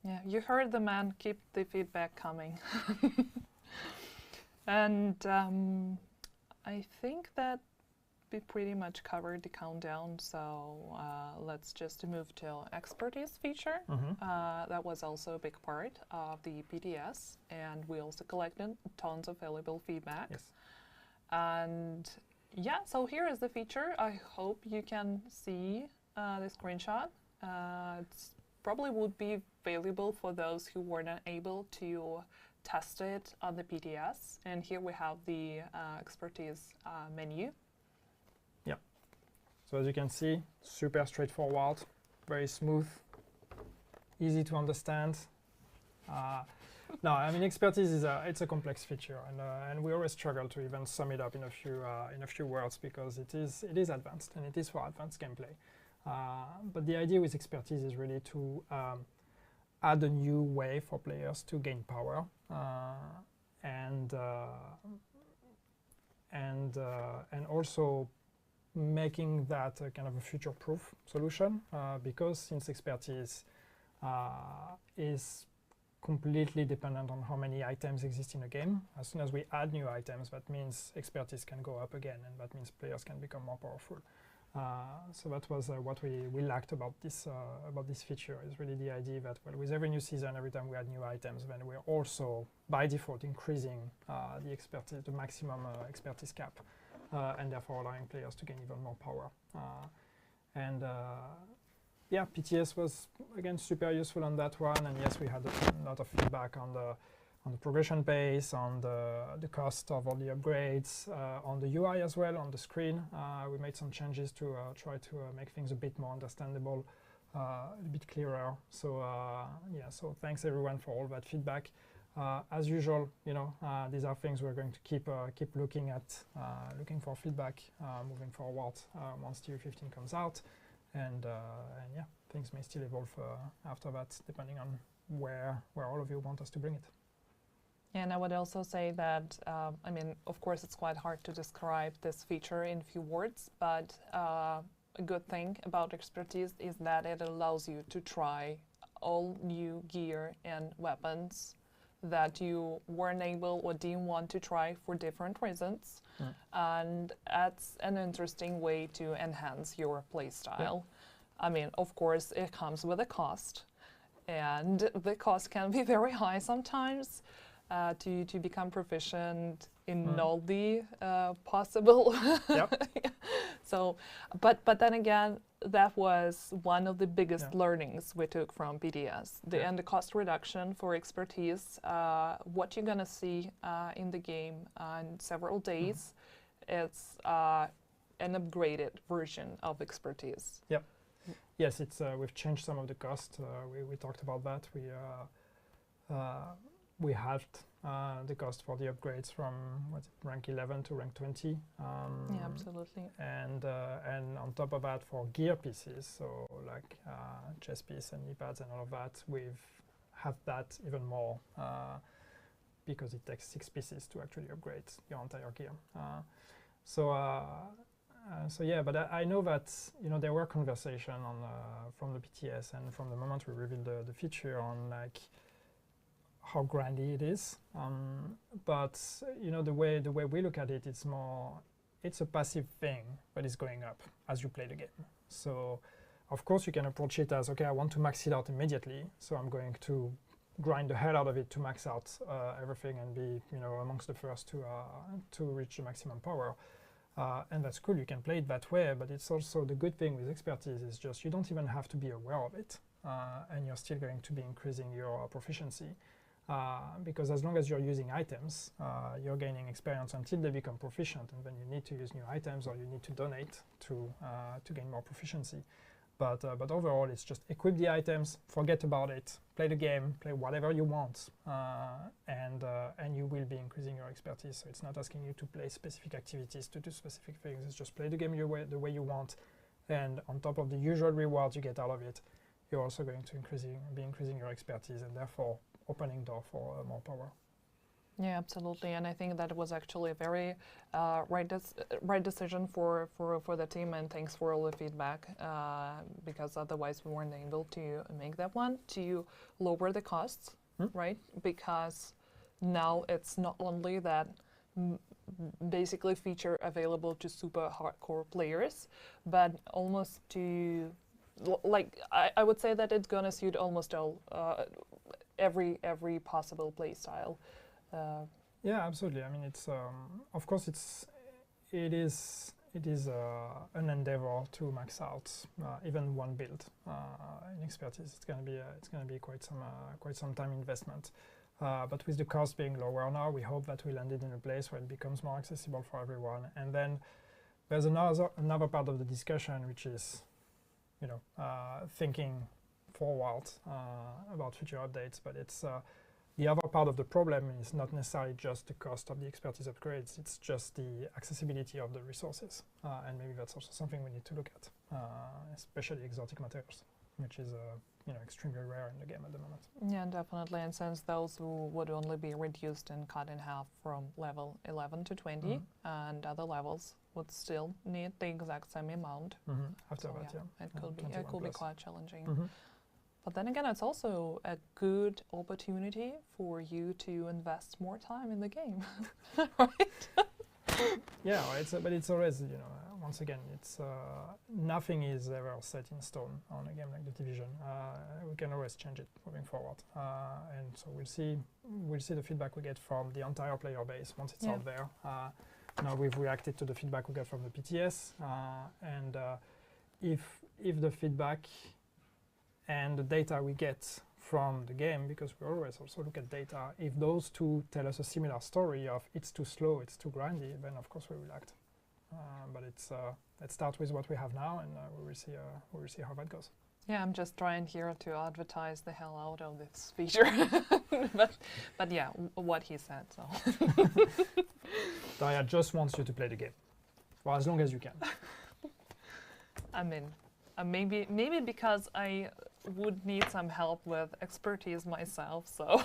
Yeah, you heard the man. Keep the feedback coming. And I think that we pretty much covered the countdown, so let's just move to expertise feature. That was also a big part of the PTS, and we also collected tons of valuable feedback. Yes. And yeah, so here is the feature. I hope you can see the screenshot. It's probably would be valuable for those who were not able to test it on the PTS. And here we have the expertise menu. Yeah. So as you can see, super straightforward, very smooth, easy to understand. No, I mean, expertise is it's a complex feature, and we always struggle to even sum it up in a few words, because it is advanced, and it is for advanced gameplay. But the idea with expertise is really to add a new way for players to gain power, and also making that a kind of a future-proof solution, because since expertise is completely dependent on how many items exist in a game. As soon as we add new items, that means expertise can go up again, and that means players can become more powerful. So that was what we liked about this feature, is really the idea that, well, with every new season, every time we add new items, then we're also by default increasing the expertise, the maximum expertise cap, and therefore allowing players to gain even more power. Yeah, PTS was again super useful on that one, and yes, we had a lot of feedback on the progression pace, on the cost of all the upgrades, on the UI as well, on the screen. We made some changes to try to make things a bit more understandable, a bit clearer. So yeah, so thanks everyone for all that feedback. As usual, these are things we're going to keep looking at, looking for feedback moving forward once TU15 comes out. And yeah, things may still evolve after that, depending on where all of you want us to bring it. Yeah, and I would also say that, I mean, of course, it's quite hard to describe this feature in few words, but a good thing about expertise is that it allows you to try all new gear and weapons that you weren't able or didn't want to try for different reasons. And that's an interesting way to enhance your playstyle. Yeah. I mean, of course, it comes with a cost, and the cost can be very high sometimes to become proficient in all the possible. Yep. So, but then again, that was one of the biggest learnings we took from PTS. And the cost reduction for expertise, what you're gonna see in the game in several days, it's an upgraded version of expertise. Yep. Yes, it's we've changed some of the cost. We talked about that. We halved the cost for the upgrades from rank 11 to rank 20. Yeah, absolutely. And on top of that, for gear pieces, so like chest piece and knee pads and all of that, we've had that even more because it takes 6 pieces to actually upgrade your entire gear. So yeah, but I know that there were conversation on from the PTS and from the moment we revealed the feature on like how grindy it is. But the way we look at it, it's a passive thing, but it's going up as you play the game. So of course you can approach it as, okay, I want to max it out immediately, so I'm going to grind the hell out of it to max out everything and be amongst the first to reach the maximum power. And that's cool, you can play it that way, but it's also the good thing with expertise is just you don't even have to be aware of it, and you're still going to be increasing your proficiency. Because as long as you're using items, you're gaining experience until they become proficient, and then you need to use new items or you need to donate to gain more proficiency. But overall, it's just equip the items, forget about it, play the game, play whatever you want, and you will be increasing your expertise. So it's not asking you to play specific activities, to do specific things. It's just play the game the way you want, and on top of the usual rewards you get out of it, you're also going to be increasing your expertise and therefore opening door for more power. Yeah, absolutely, and I think that was actually a very right decision for the team, and thanks for all the feedback, because otherwise we weren't able to make that one, to lower the costs, right? Because now it's not only that basically feature available to super hardcore players, but almost to, like, I would say that it's gonna suit almost all, every possible play style. Yeah, absolutely. I mean, it's of course it is an endeavor to max out even one build in expertise. It's gonna be quite some time investment. But with the cost being lower now, we hope that we landed in a place where it becomes more accessible for everyone. And then there's another part of the discussion, which is thinking forward about future updates. But it's the other part of the problem is not necessarily just the cost of the expertise upgrades, it's just the accessibility of the resources. And maybe that's also something we need to look at, especially exotic materials, which is extremely rare in the game at the moment. Yeah, definitely. And since those would only be reduced and cut in half from level 11 to 20, and other levels would still need the exact same amount. After so that, yeah. It could be quite challenging. But then again, it's also a good opportunity for you to invest more time in the game, right? Yeah, but it's always, once again, it's nothing is ever set in stone on a game like The Division. We can always change it moving forward, and so we'll see the feedback we get from the entire player base once it's out there. Now we've reacted to the feedback we get from the PTS, and if the feedback and the data we get from the game, because we always also look at data, if those two tell us a similar story of it's too slow, it's too grindy, then of course we will act. But let's start with what we have now, and we will see how that goes. Yeah, I'm just trying here to advertise the hell out of this feature, but yeah, what he said. So Daria just wants you to play the game, for as long as you can. I mean, maybe because I would need some help with expertise myself, so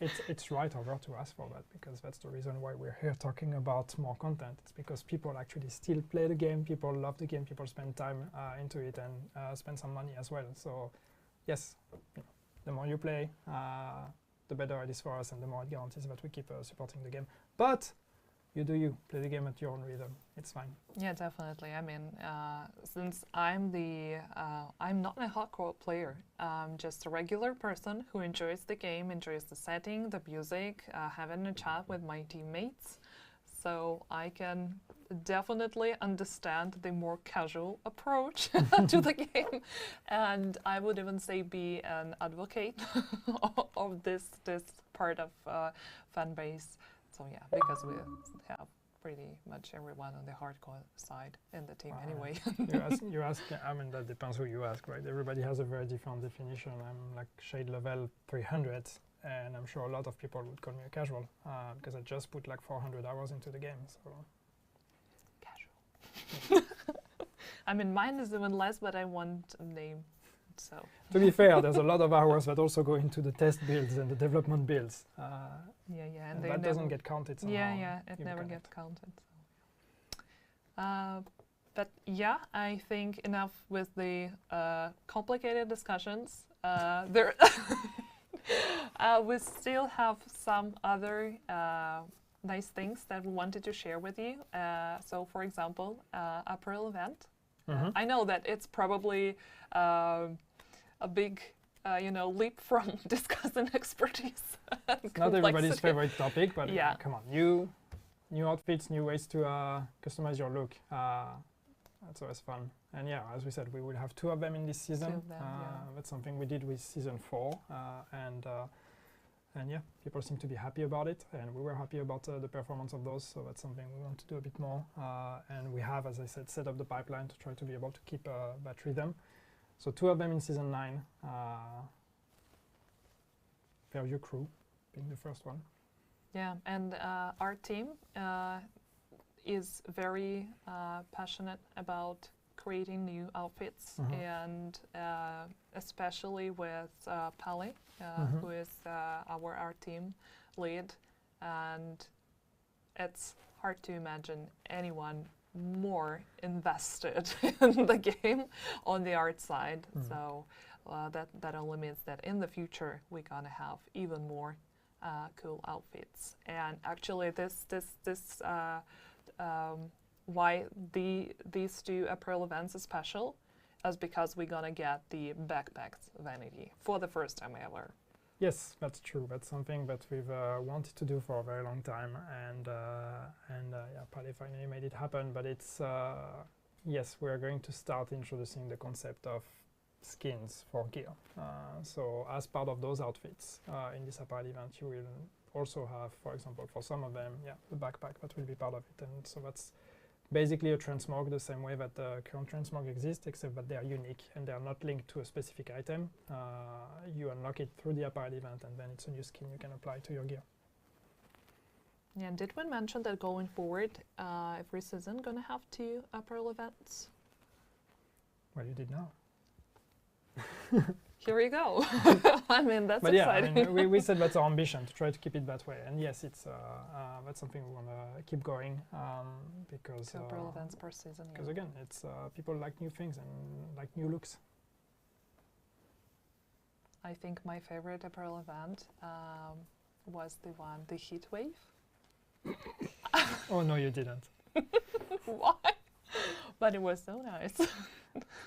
it's right over to ask for that, because that's the reason why we're here talking about more content. It's because people actually still play the game, people love the game, people spend time into it and spend some money as well. So yes, the more you play, the better it is for us, and the more it guarantees that we keep supporting the game. But you play the game at your own rhythm. It's fine. Yeah, definitely. I mean, since I'm not a hardcore player. I'm just a regular person who enjoys the game, enjoys the setting, the music, having a chat with my teammates. So I can definitely understand the more casual approach to the game, and I would even say be an advocate of this part of fan base. So yeah, because we have pretty much everyone on the hardcore side in the team anyway. you ask, I mean, that depends who you ask, right? Everybody has a very different definition. I'm like shade level 300, and I'm sure a lot of people would call me a casual, because I just put like 400 hours into the game, so. Casual. I mean, mine is even less, but I want a name So To be fair, there's a lot of hours that also go into the test builds and the development builds. yeah, and And they that doesn't never- get counted somehow. Yeah, it in never Connect. gets counted. So. But yeah, I think enough with the complicated discussions. There, we still have some other nice things that we wanted to share with you. So, for example, April event. I know that it's probably a big, leap from discussing expertise. It's not everybody's favorite topic, but Yeah. come on, new outfits, new ways to customize your look. That's always fun. And yeah, as we said, we will have 2 of them in this season. 2 of them, yeah. That's something we did with season 4, and yeah, people seem to be happy about it, and we were happy about the performance of those. So that's something we want to do a bit more. And we have, as I said, set up the pipeline to try to be able to keep that rhythm. So 2 of them in season 9. Fairview Crew being the first one. Yeah, and our team is very passionate about creating new outfits, and especially with Pali, who is our art team lead, and it's hard to imagine anyone more invested in the game on the art side. So that only means that in the future we're gonna have even more cool outfits. And actually, why these 2 April events are special is because we're gonna get the backpacks vanity for the first time ever. Yes, that's true. That's something that we've wanted to do for a very long time, and yeah, Pali finally made it happen. But it's yes, we are going to start introducing the concept of skins for gear. So as part of those outfits in this April event, you will also have, for example, for some of them, yeah, the backpack that will be part of it, and so that's basically a transmog the same way that the current transmog exists, except that they are unique and they are not linked to a specific item. You unlock it through the April event, and then it's a new skin you can apply to your gear. Yeah, did we mention that going forward, every season gonna have 2 April events? Well, you did now. Here we go. I mean, that's but exciting. yeah, I mean, we said that's our ambition, to try to keep it that way. And yes, it's that's something we want to keep going, because 2 April events per season. Because again, it's people like new things and like new looks. I think my favorite April event was the heat wave. Oh no, you didn't. Why? But it was so nice.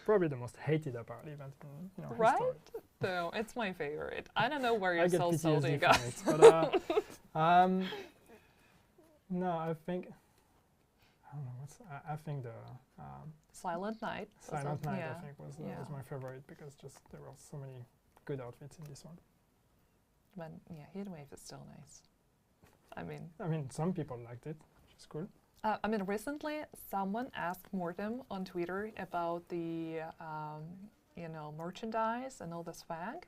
Probably the most hated April event in right? history. So it's my favorite. I don't know where I you're get so salty, PTSD guys. from it, but no, I think I don't know. I think the Silent Night. Silent Night, yeah. I think, was my favorite, because just there were so many good outfits in this one. But yeah, heat wave is still nice. I mean, some people liked it, which is cool. I mean, recently someone asked Mortem on Twitter about the, merchandise and all the swag,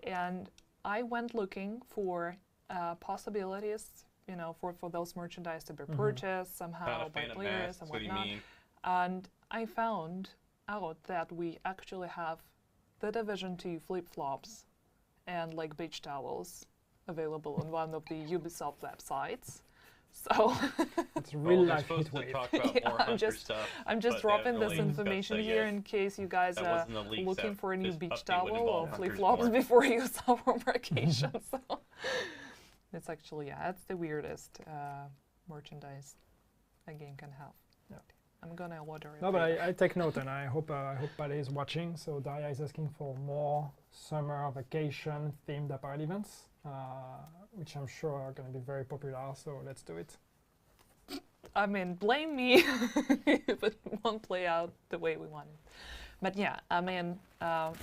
and I went looking for possibilities, for those merchandise to be purchased somehow by players and whatnot. And I found out that we actually have the Division 2 flip-flops and like beach towels available on one of the Ubisoft websites. So it's real life supposed heat to wave. talk about more Hunter stuff, I'm just but dropping they this haven't really information discussed that here yet. in case you guys That are wasn't the leak, looking that for a new this beach update would towel involve or Hunter's flip-flops more. before you summer vacation. So it's actually, it's the weirdest merchandise a game can have. Yeah. I'm gonna order it. No, but I take note, and I hope Pali is watching. So Daria is asking for more summer vacation themed April events, which I'm sure are going to be very popular. So let's do it. I mean, blame me if it won't play out the way we want it. But yeah, I mean,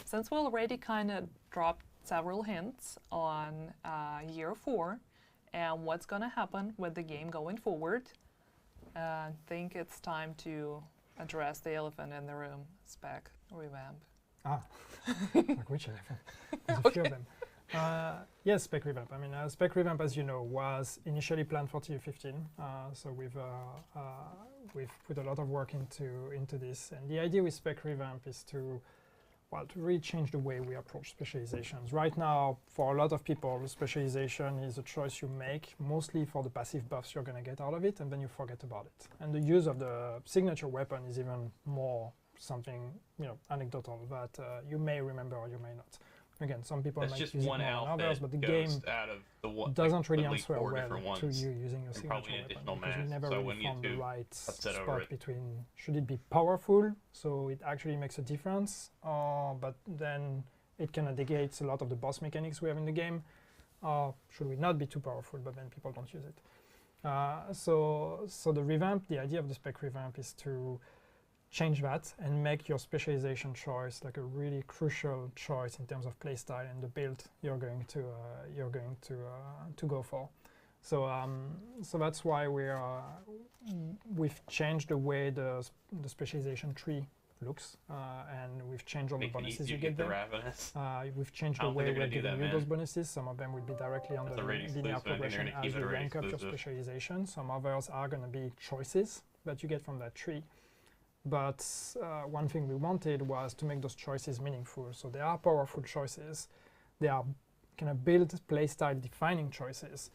since we already kind of dropped several hints on year 4 and what's going to happen with the game going forward, I think it's time to address the elephant in the room, Spec Revamp. Like which elephant? There's a few of them. Yes, Spec Revamp. I mean, Spec Revamp, as you know, was initially planned for TU15. So we've put a lot of work into this. And the idea with Spec Revamp is to well, to really change the way we approach specializations. Right now, for a lot of people, specialization is a choice you make, mostly for the passive buffs you're going to get out of it, and then you forget about it. And the use of the signature weapon is even more something, anecdotal that you may remember or you may not. Again, some people That's might just use it one more than others, outfit but the goes game out of the doesn't really at least answer 4 well different to ones, you using your and signature probably an weapon, additional because we mask, never so I really wouldn't get found the too right upset over spot it. between should it be powerful, so it actually makes a difference, but then it kind of negates a lot of the boss mechanics we have in the game, or should we not be too powerful, but then people don't use it. So the revamp, the idea of the spec revamp is to change that and make your specialization choice like a really crucial choice in terms of playstyle and the build you're going to go for. So that's why we've changed the way the specialization tree looks, and we've changed all the bonuses you get there. We've changed the way we're giving you those bonuses. Some of them will be directly on the linear progression as you rank up your specialization. Some others are going to be choices that you get from that tree. But one thing we wanted was to make those choices meaningful. So they are powerful choices. They are kind of build playstyle defining choices.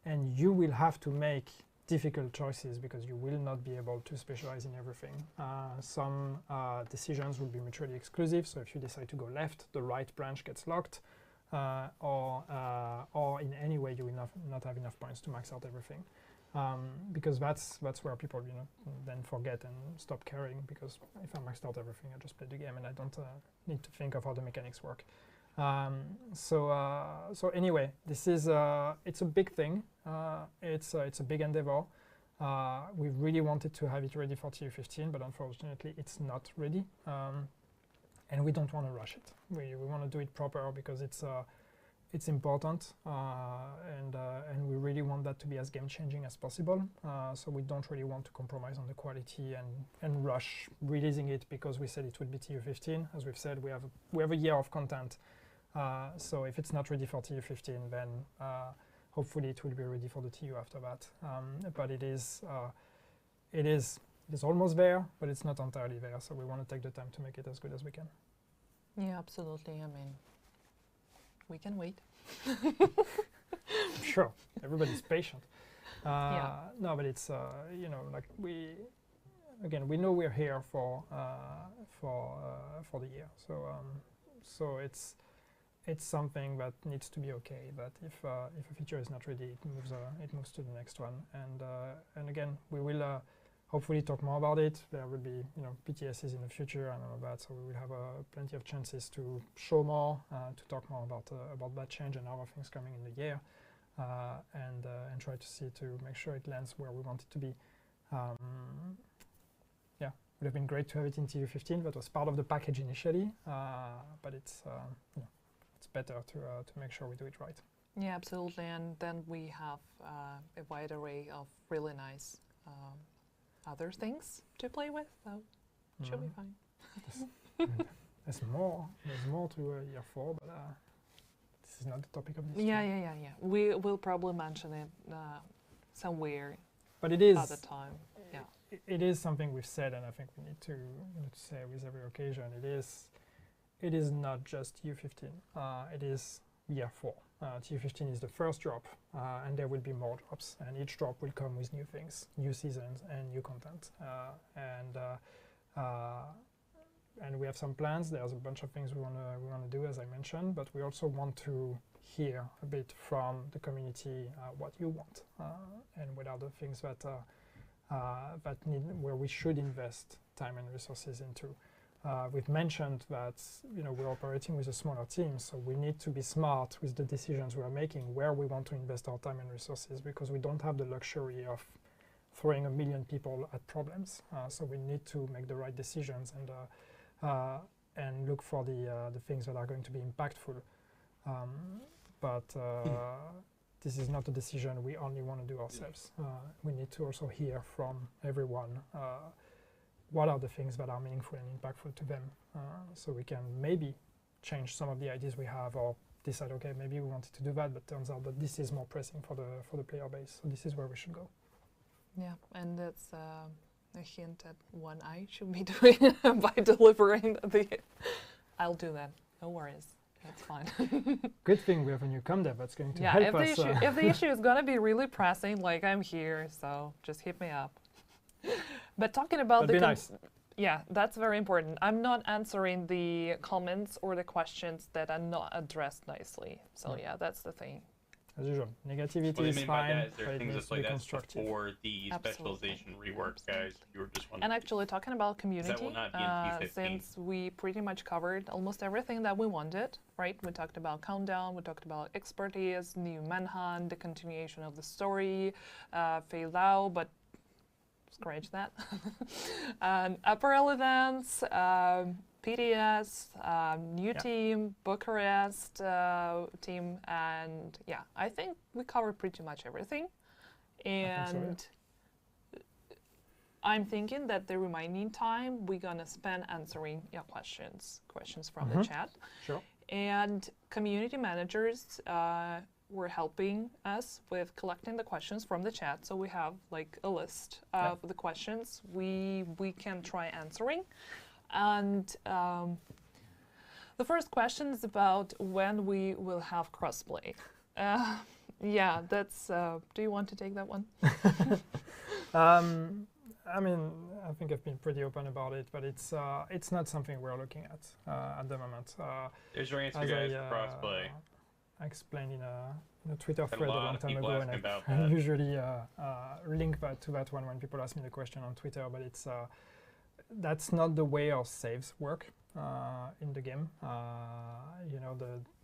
And you will have to make difficult choices because you will not be able to specialize in everything. Some decisions will be mutually exclusive. So if you decide to go left, the right branch gets locked. Or in any way you will not have enough points to max out everything. Because that's where people then forget and stop caring, because if I maxed out everything, I just play the game and I don't need to think of how the mechanics work. So anyway, this is it's a big thing. It's a big endeavor. We really wanted to have it ready for TU15, but unfortunately it's not ready, and we don't want to rush it. We want to do it proper because it's important, and we really want that to be as game-changing as possible. So we don't really want to compromise on the quality and rush releasing it because we said it would be TU15. As we've said, we have a year of content. So if it's not ready for TU15, then hopefully it will be ready for the TU after that. But it is almost there, but it's not entirely there. So we want to take the time to make it as good as we can. Yeah, absolutely. I mean, we can wait. Sure, everybody's patient. Yeah. No, but it's like we know we're here for the year. So it's something that needs to be okay. But if a feature is not ready, it moves to the next one. And again, we will hopefully talk more about it. There will be PTSs in the future and all of that. So we will have plenty of chances to show more, to talk more about that change and other things coming in the year, and try to make sure it lands where we want it to be. Yeah, it would have been great to have it in TU15. That was part of the package initially, but it's better to make sure we do it right. Yeah, absolutely. And then we have a wide array of really nice other things to play with, so it should be fine. There's more to year 4, but this is not the topic of this. Yeah. We will probably mention it somewhere. But it is at the time. Yeah. It is something we've said, and I think we need to say with every occasion. It is not just TU15. It is year 4. TU15 is the first drop, and there will be more drops, and each drop will come with new things, new seasons, and new content. And we have some plans. There's a bunch of things we want to do, as I mentioned, but we also want to hear a bit from the community what you want, and what are the things where we should invest time and resources into. We've mentioned that we're operating with a smaller team, so we need to be smart with the decisions we are making, where we want to invest our time and resources, because we don't have the luxury of throwing 1 million people at problems. So we need to make the right decisions and look for the things that are going to be impactful. But this is not a decision we only want to do ourselves. We need to also hear from everyone what are the things that are meaningful and impactful to them, so we can maybe change some of the ideas we have, or decide, okay, maybe we wanted to do that, but turns out that this is more pressing for the player base, so this is where we should go. Yeah, and that's a hint at what I should be doing by delivering I'll do that. No worries. That's fine. Good thing we have a new comdev that's going to Yeah, help if us. if the issue is gonna be really pressing, like I'm here, so just hit me up. But talking about That'd be nice. Yeah, that's very important. I'm not answering the comments or the questions that are not addressed nicely. So yeah, that's the thing. As usual, negativity What I is mean by fine, that is there but are it things needs that to be that's constructive. before the Absolutely. specialization rework, guys. You were just wondering. And actually, talking about community, will not be in P15. since we pretty much covered almost everything that we wanted, right? We talked about Countdown, we talked about expertise, new manhunt, the continuation of the story, phase out, but scratch that. And apparel events, PDS, new team, Bucharest team, and yeah, I think we covered pretty much everything. And I'm thinking that the remaining time we're gonna spend answering your questions from the chat. Sure. And community managers were helping us with collecting the questions from the chat, so we have like a list of the questions we can try answering. And the first question is about when we will have crossplay. Yeah, that's. Do you want to take that one? I mean, I think I've been pretty open about it, but it's not something we're looking at the moment. There's your answer, guys. Crossplay. I explained in a Twitter Had a thread a lot long of time people ago, and asking about I that. usually link to that one when people ask me the question on Twitter. But it's that's not the way our saves work in the game. You know,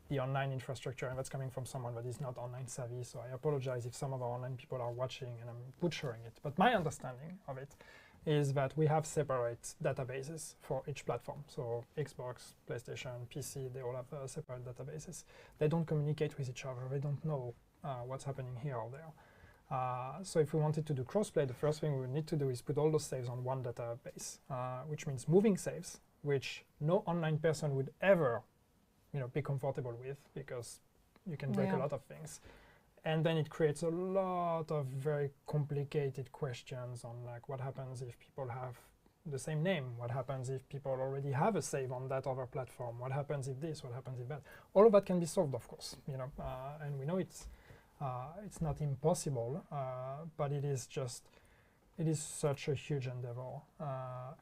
the online infrastructure, and that's coming from someone that is not online savvy, so I apologize if some of our online people are watching and I'm butchering it. But my understanding of it is that we have separate databases for each platform. So Xbox, PlayStation, PC, they all have separate databases. They don't communicate with each other. They don't know what's happening here or there. So if we wanted to do crossplay, the first thing we would need to do is put all those saves on one database, which means moving saves, which no online person would ever be comfortable with, because you can break a lot of things. And then it creates a lot of very complicated questions on like what happens if people have the same name, what happens if people already have a save on that other platform, what happens if this, what happens if that. All of that can be solved, of course, and we know it's not impossible, but it is such a huge endeavor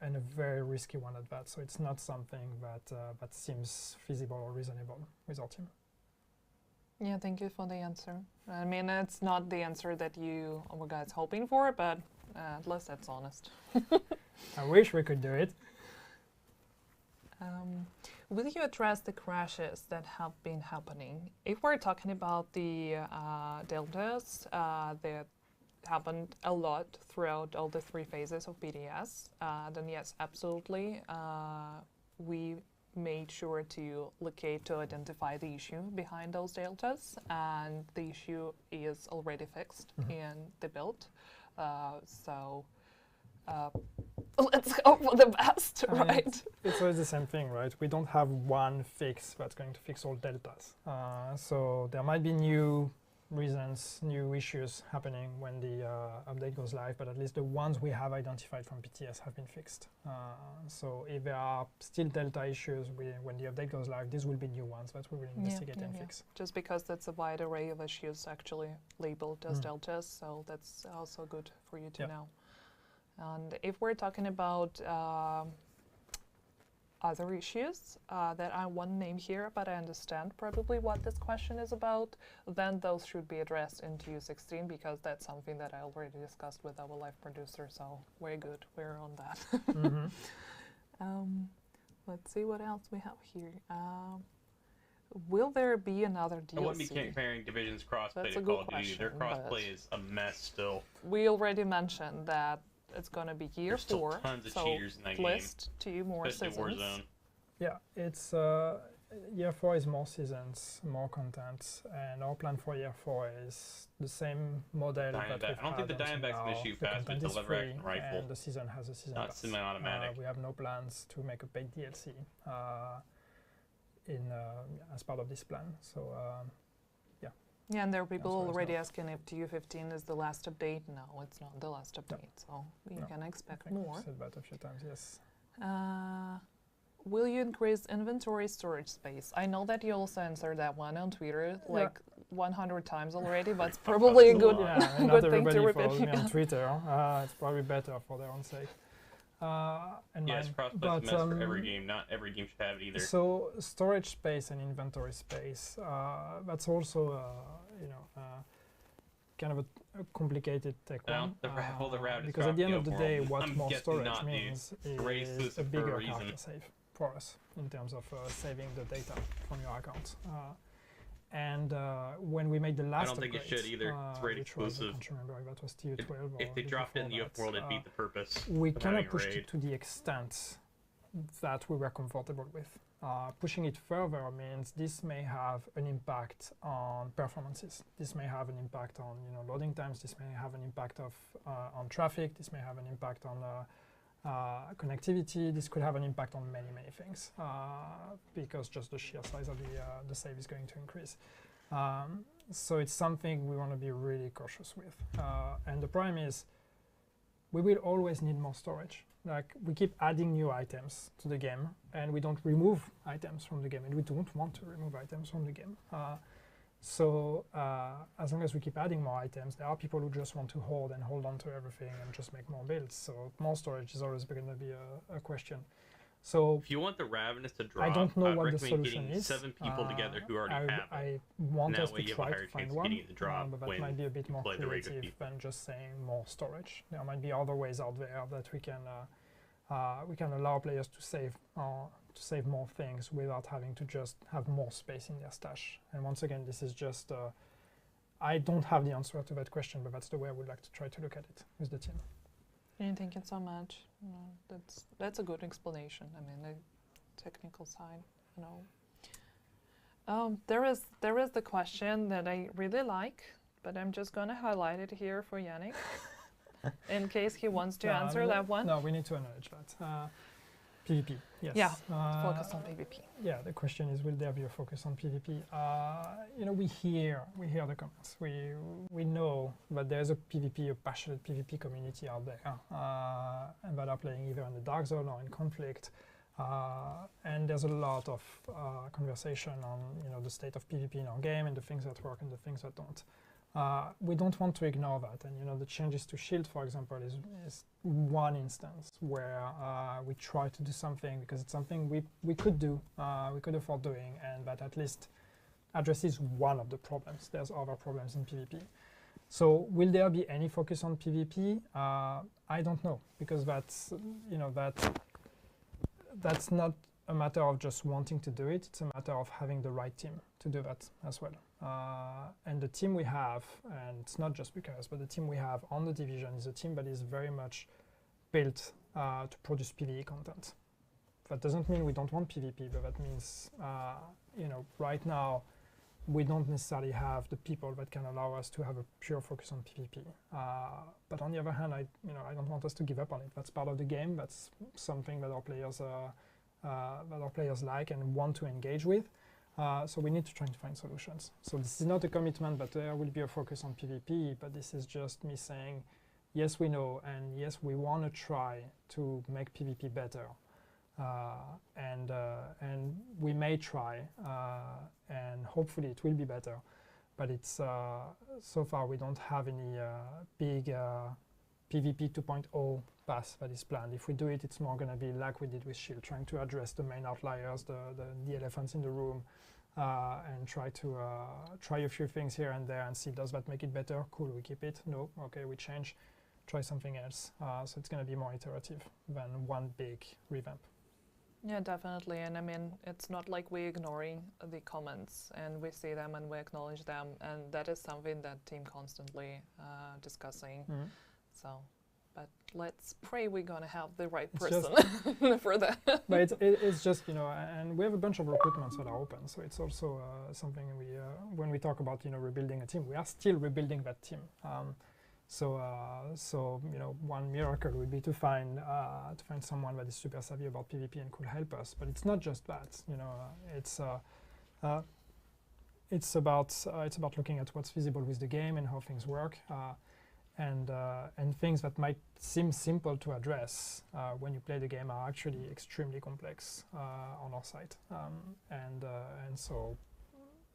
and a very risky one at that. So it's not something that seems feasible or reasonable with our team. Yeah, thank you for the answer. I mean, it's not the answer that you were guys hoping for, but at least that's honest. I wish we could do it. Will you address the crashes that have been happening? If we're talking about the deltas that happened a lot throughout all the 3 phases of PDS, then yes, absolutely. We made sure to locate, to identify the issue behind those deltas, and the issue is already fixed in the build. So let's hope for the best, right? It's always the same thing, right? We don't have one fix that's going to fix all deltas. So there might be new reasons, new issues happening when the update goes live, but at least the ones we have identified from PTS have been fixed. So if there are still delta issues when the update goes live, these will be new ones that we will investigate and fix. Just because that's a wide array of issues actually labeled as deltas, so that's also good for you to know. And if we're talking about other issues that I won't name here, but I understand probably what this question is about, then those should be addressed in TU16, because that's something that I already discussed with our live producer, so we're good, we're on that. Let's see what else we have here. Will there be another DLC? I wouldn't be comparing Division's crossplay That's to a Call good of Duty. question, Their crossplay is a mess still. We already mentioned that it's going to be year There's still 4, tons of so cheaters in that game. list 2 more Especially seasons. Warzone. Yeah, it's year 4 is more seasons, more content, and our plan for year 4 is the same model that we've I don't think the Diamondback's going to shoot fast with the lever action rifle. and the season has a season Not pass. semi-automatic. We have no plans to make a paid DLC as part of this plan. So Yeah, and there are people far as already no. asking if TU15 is the last update. No, it's not the last update, so you can expect more. I've said that a few times, yes. will you increase inventory storage space? I know that you also answered that one on Twitter like 100 times already, but it's probably a good, and good not thing to everybody repeat. follows me on Twitter. It's probably better for their own sake. And Yes, cross-play is a mess for every game. Not every game should have it either. So storage space and inventory space, that's also kind of a complicated tech one. The route because at the end of the day, what more storage means is a bigger character save for us in terms of saving the data from your account. And when we made the last I don't think it should either. It's rate exclusive. I can't remember if that was tier 12 if they dropped it in the open world, it'd beat the purpose. We cannot push it to the extent that we were comfortable with. Pushing it further means this may have an impact on performances. This may have an impact on loading times. This may have an impact on traffic. This may have an impact on connectivity. This could have an impact on many things because just the sheer size of the save is going to increase. So it's something we want to be really cautious with. And the problem is we will always need more storage. Like we keep adding new items to the game and we don't remove items from the game, and we don't want to remove items from the game. So as long as we keep adding more items, there are people who just want to hold on to everything and just make more builds. So more storage is always going to be a question. So if you want the Ravenous to drop, I don't know I'd what the recommend solution getting is. 7 people together who already have it. I want That us way to you have a try higher to find chance of one, getting the drop but that when might be a bit more play the regular creative people. than just saying more storage. There might be other ways out there that we can allow players to save more things without having to just have more space in their stash. And once again, this is just I don't have the answer to that question, but that's the way I would like to try to look at it with the team. Thank you so much. That's a good explanation. I mean, the technical side, there is the question that I really like, but I'm just going to highlight it here for Yannick in case he wants to answer that one. No, we need to acknowledge that. PvP, yes. Yeah, focus on PvP. Yeah, the question is, will there be a focus on PvP? We hear the comments. We know that there's a passionate PvP community out there, and that are playing either in the Dark Zone or in Conflict. And there's a lot of conversation on the state of PvP in our game and the things that work and the things that don't. We don't want to ignore that, and the changes to Shield, for example, is one instance where we try to do something because it's something we could do, we could afford doing, and that at least addresses one of the problems. There's other problems in PvP. So will there be any focus on PvP? I don't know, because that's not a matter of just wanting to do it. It's a matter of having the right team to do that as well. And the team we have, and it's not just because, but the team we have on the Division is a team that is very much built to produce PvE content. That doesn't mean we don't want PvP, but that means, right now, we don't necessarily have the people that can allow us to have a pure focus on PvP. But on the other hand, I don't want us to give up on it. That's part of the game. That's something that our players like and want to engage with. So we need to try to find solutions. So this is not a commitment that there will be a focus on PvP, but this is just me saying, yes, we know, and yes, we want to try to make PvP better. And we may try, and hopefully it will be better. But it's so far we don't have any big PvP 2.0 path that is planned. If we do it, it's more going to be like we did with Shield, trying to address the main outliers, the elephants in the room, and try a few things here and there and see, does that make it better? Cool, we keep it. No, okay, we change, try something else. So it's going to be more iterative than one big revamp. Yeah, definitely. And I mean, it's not like we're ignoring the comments, and we see them and we acknowledge them, and that is something that team constantly discussing. Mm-hmm. So, but let's pray we're going to have the right person for that. But it's just, and we have a bunch of recruitments that are open, so it's also something when we talk about, rebuilding a team, we are still rebuilding that team. So one miracle would be to find someone that is super savvy about PvP and could help us. But it's not just that. It's about looking at what's feasible with the game and how things work. and things that might seem simple to address when you play the game are actually extremely complex on our side, and so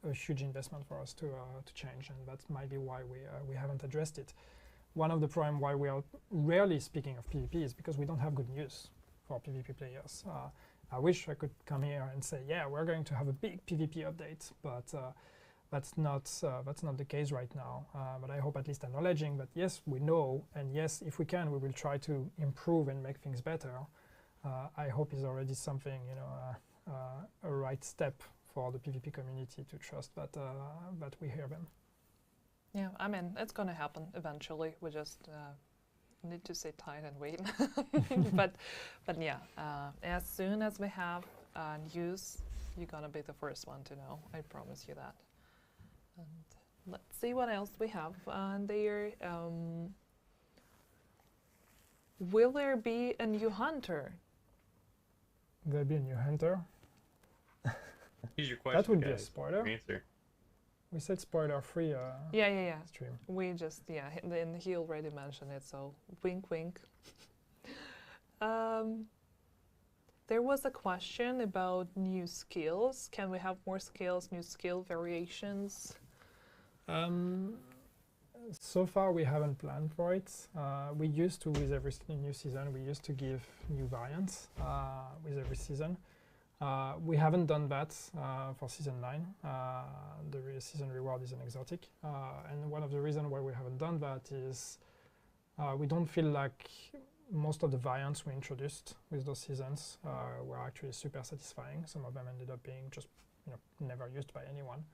a huge investment for us to change, and that might be why we haven't addressed it. One of the problems why we are rarely speaking of PvP is because we don't have good news for PvP players. I wish I could come here and say, yeah, we're going to have a big PvP update, but that's not the case right now. But I hope at least acknowledging that yes, we know, and yes, if we can, we will try to improve and make things better. I hope is already something, you know, a right step for the PvP community to trust that that we hear them. Yeah, I mean, it's going to happen eventually. We just need to sit tight and wait. but yeah, as soon as we have news, you're going to be the first one to know. I promise you that. And let's see what else we have there. Will there be a new hunter? There'll be a new hunter. Here's your question. That would be a guys. spoiler. Your answer. We said spoiler-free Yeah. stream. We just, yeah, and he already mentioned it, so wink, wink. There was a question about new skills. Can we have more skills, new skill variations? So far, we haven't planned for it. We used to, with every new season, we used to give new variants with every season. We haven't done that for season 9. The season reward is an exotic, and one of the reasons why we haven't done that is we don't feel like most of the variants we introduced with those seasons were actually super satisfying. Some of them ended up being just, you know, never used by anyone.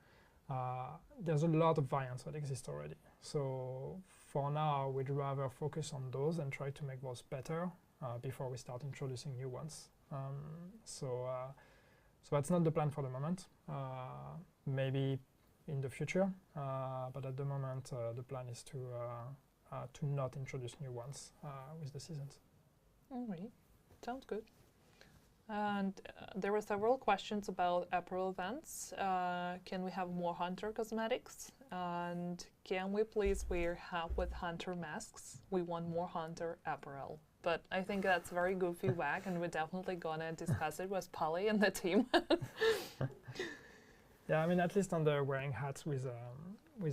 There's a lot of variants that exist already, so for now we'd rather focus on those and try to make those better before we start introducing new ones. So that's not the plan for the moment. Maybe in the future, but at the moment the plan is to not introduce new ones with the seasons. All right, sounds good. And there were several questions about April events. Can we have more hunter cosmetics? And can we please wear hat with hunter masks? We want more hunter apparel. But I think that's very good feedback, and we're definitely gonna discuss it with Polly and the team. Yeah, I mean, at least on the wearing hats with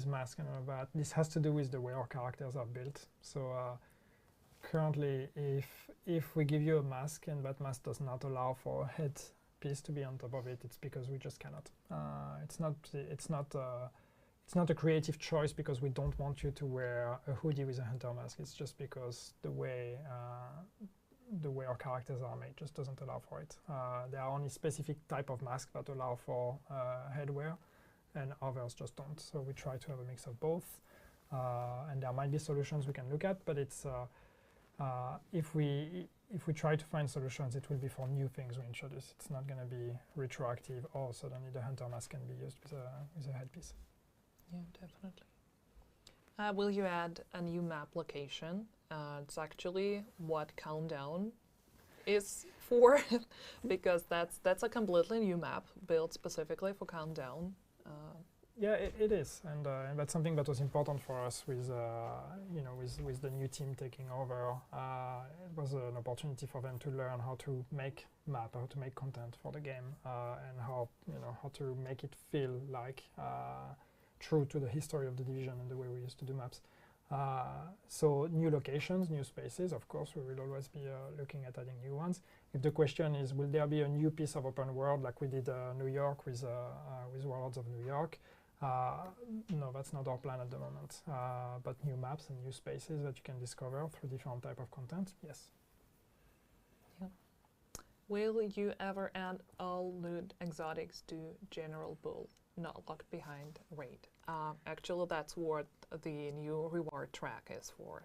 masks and all that, this has to do with the way our characters are built. So currently, if we give you a mask and that mask does not allow for a head piece to be on top of it, it's because we just cannot. It's not a creative choice because we don't want you to wear a hoodie with a hunter mask. It's just because the way our characters are made just doesn't allow for it. There are only specific type of masks that allow for headwear, and others just don't. So we try to have a mix of both, and there might be solutions we can look at. But it's if we try to find solutions, it will be for new things we introduce. It's not going to be retroactive. Or suddenly the hunter mask can be used with a headpiece. Yeah, definitely. Will you add a new map location? It's actually what Countdown is for, because that's a completely new map built specifically for Countdown. Yeah, it is, and that's something that was important for us with with the new team taking over. It was an opportunity for them to learn how to make map, how to make content for the game, and how to make it feel like true to the history of the division and the way we used to do maps. So new locations, new spaces, of course, we will always be looking at adding new ones. If the question is, will there be a new piece of open world like we did New York with Warlords of New York? No, that's not our plan at the moment. But new maps and new spaces that you can discover through different type of content, yes. Yeah. Will you ever add all loot exotics to General Bull, not locked behind raid? Actually, that's what the new reward track is for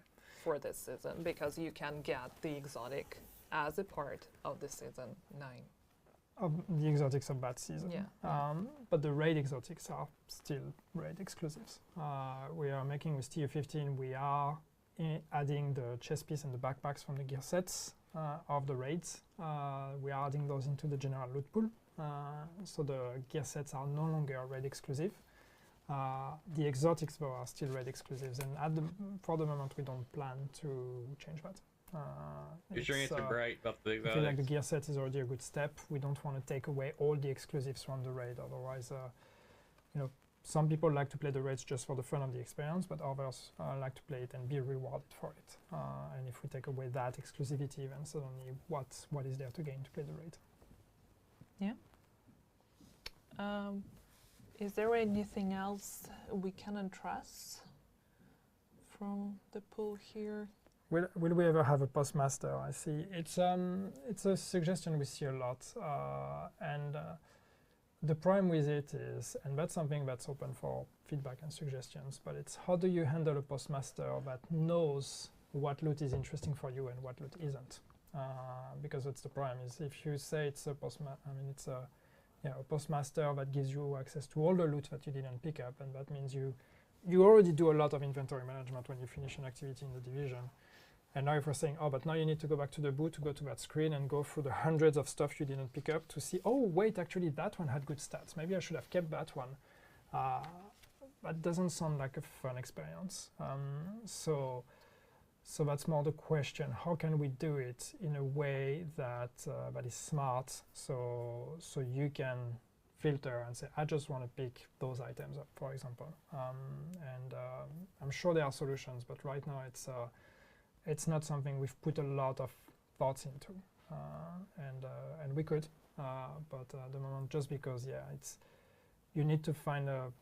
this season, because you can get the exotic as a part of the season 9. The exotics of that season. Yeah. But the raid exotics are still raid exclusives. We are making with TU15, we are adding the chest piece and the backpacks from the gear sets of the raids. We are adding those into the general loot pool. So the gear sets are no longer raid exclusive. The exotics though are still raid exclusives, and for the moment we don't plan to change that. You're sure answer right about the I exotics? feel like the gear set is already a good step. We don't want to take away all the exclusives from the raid, otherwise, some people like to play the raids just for the fun of the experience, but others like to play it and be rewarded for it. And if we take away that exclusivity, then suddenly what is there to gain to play the raid? Yeah. Is there anything else we can address from the pool here? Will we ever have a postmaster? I see. It's a suggestion we see a lot, and the problem with it is, and that's something that's open for feedback and suggestions, but it's how do you handle a postmaster that knows what loot is interesting for you and what loot isn't? Because that's the problem. Is if you say it's a postmaster that gives you access to all the loot that you didn't pick up, and that means you already do a lot of inventory management when you finish an activity in the division. And now if we're saying, oh, but now you need to go back to the boot to go to that screen and go through the hundreds of stuff you didn't pick up to see, oh, wait, actually that one had good stats. Maybe I should have kept that one. That doesn't sound like a fun experience. So that's more the question. How can we do it in a way that is smart, so you can filter and say, I just want to pick those items up, for example. I'm sure there are solutions, but right now it's not something we've put a lot of thoughts into, and we could, but at the moment, just because you need to find a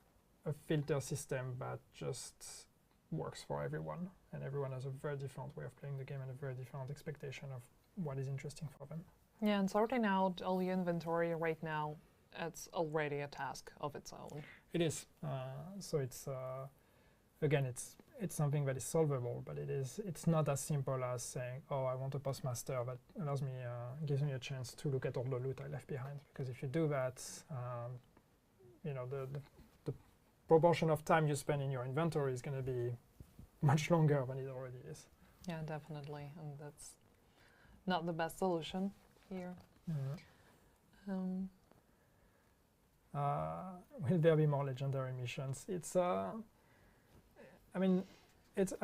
filter system that just works for everyone, and everyone has a very different way of playing the game and a very different expectation of what is interesting for them. Yeah, and sorting out all the inventory right now, it's already a task of its own. It is. So it's again, it's something that is solvable, but it's not as simple as saying, oh, I want a postmaster that allows me, gives me a chance to look at all the loot I left behind. Because if you do that, the proportion of time you spend in your inventory is going to be much longer than it already is. Yeah, definitely, and that's not the best solution here. Mm-hmm. Will there be more legendary missions? I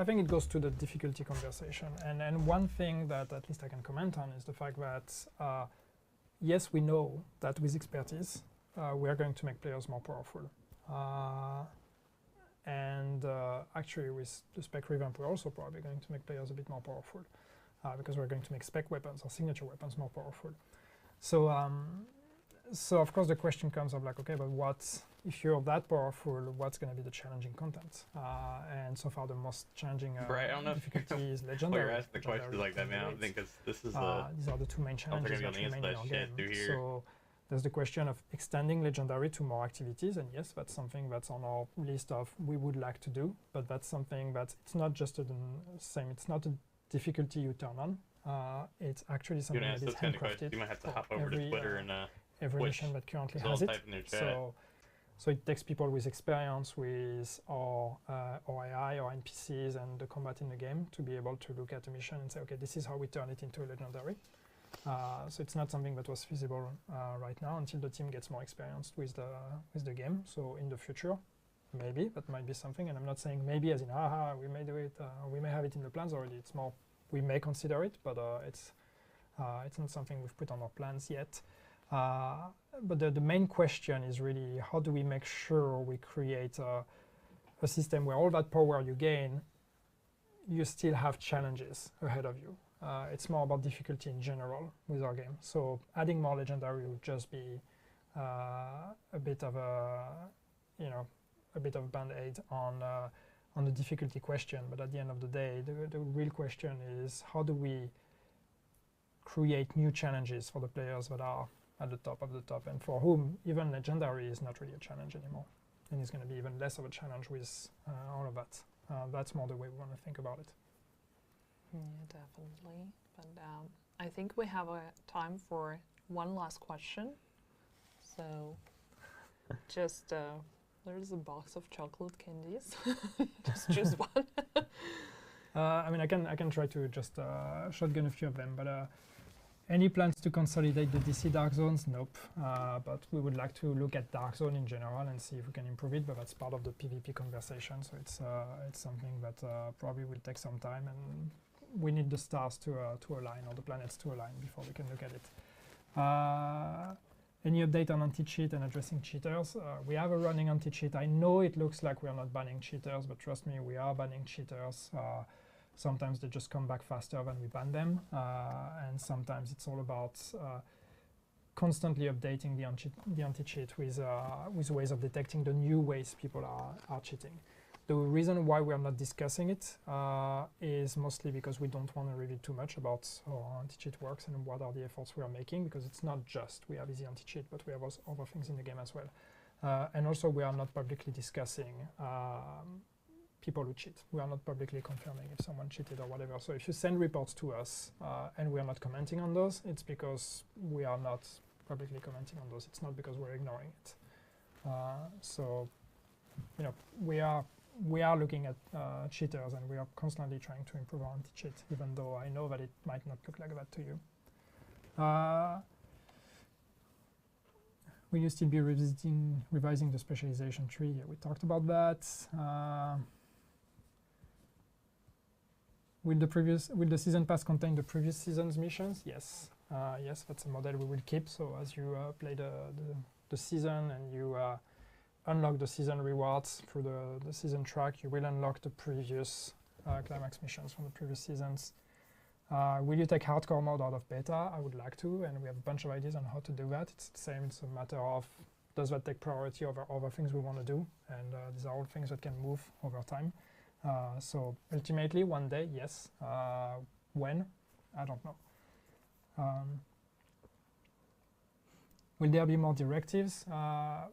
think it goes to the difficulty conversation. And one thing that at least I can comment on is the fact that, yes, we know that with expertise, we are going to make players more powerful. Actually, with the Spec Revamp, we're also probably going to make players a bit more powerful because we're going to make spec weapons or signature weapons more powerful. So of course the question comes of like, okay, but if you're that powerful, what's going to be the challenging content? And so far the most challenging right, I don't know difficulty is legendary. You're asking the questions like that, man. I don't think this is these are the two main challenges that remain in our game. So there's the question of extending legendary to more activities, and yes, that's something that's on our list of we would like to do, but that's something that it's not just it's not a difficulty you turn on. It's actually something that is handcrafted. You might have to hop over to Twitter and every mission that currently has it. So it takes people with experience with or AI or NPCs and the combat in the game to be able to look at a mission and say, okay, this is how we turn it into a legendary. So it's not something that was feasible right now until the team gets more experienced with the game. So in the future, maybe that might be something. And I'm not saying maybe as in, we may do it, we may have it in the plans already. It's more, we may consider it, but it's not something we've put on our plans yet. But the main question is really how do we make sure we create a system where all that power you gain, you still have challenges ahead of you. It's more about difficulty in general with our game. So adding more legendary would just be a bit of a band-aid on the difficulty question. But at the end of the day, the real question is how do we create new challenges for the players that are at the top of the top, and for whom even legendary is not really a challenge anymore, and it's going to be even less of a challenge with all of that. That's more the way we want to think about it. Yeah, definitely. But I think we have time for one last question. So, just there's a box of chocolate candies. Just choose one. I can try to just shotgun a few of them, but Any plans to consolidate the DC Dark Zones? Nope. But we would like to look at Dark Zone in general and see if we can improve it, but that's part of the PvP conversation, so it's something that probably will take some time, and we need the stars to align, or the planets to align, before we can look at it. Any update on anti-cheat and addressing cheaters? We have a running anti-cheat. I know it looks like we are not banning cheaters, but trust me, we are banning cheaters. Sometimes they just come back faster than we ban them, and sometimes it's all about constantly updating the anti-cheat with ways of detecting the new ways people are cheating. The reason why we are not discussing it is mostly because we don't want to reveal too much about how anti-cheat works and what are the efforts we are making, because it's not just we have easy anti-cheat, but we have also other things in the game as well. And also we are not publicly discussing people who cheat. We are not publicly confirming if someone cheated or whatever. So if you send reports to us and we are not commenting on those, it's because we are not publicly commenting on those. It's not because we're ignoring it. So, you know, we are looking at cheaters, and we are constantly trying to improve our anti-cheat, even though I know that it might not look like that to you. Will you still be revising the specialization tree? Yeah, we talked about that. Will the season pass contain the previous season's missions? Yes. Yes, that's a model we will keep. So as you play the season and you unlock the season rewards through the season track, you will unlock the previous climax missions from the previous seasons. Will you take hardcore mode out of beta? I would like to, and we have a bunch of ideas on how to do that. It's the same. It's a matter of, does that take priority over other things we want to do? And these are all things that can move over time. So ultimately, one day, yes. When? I don't know. Will there be more directives?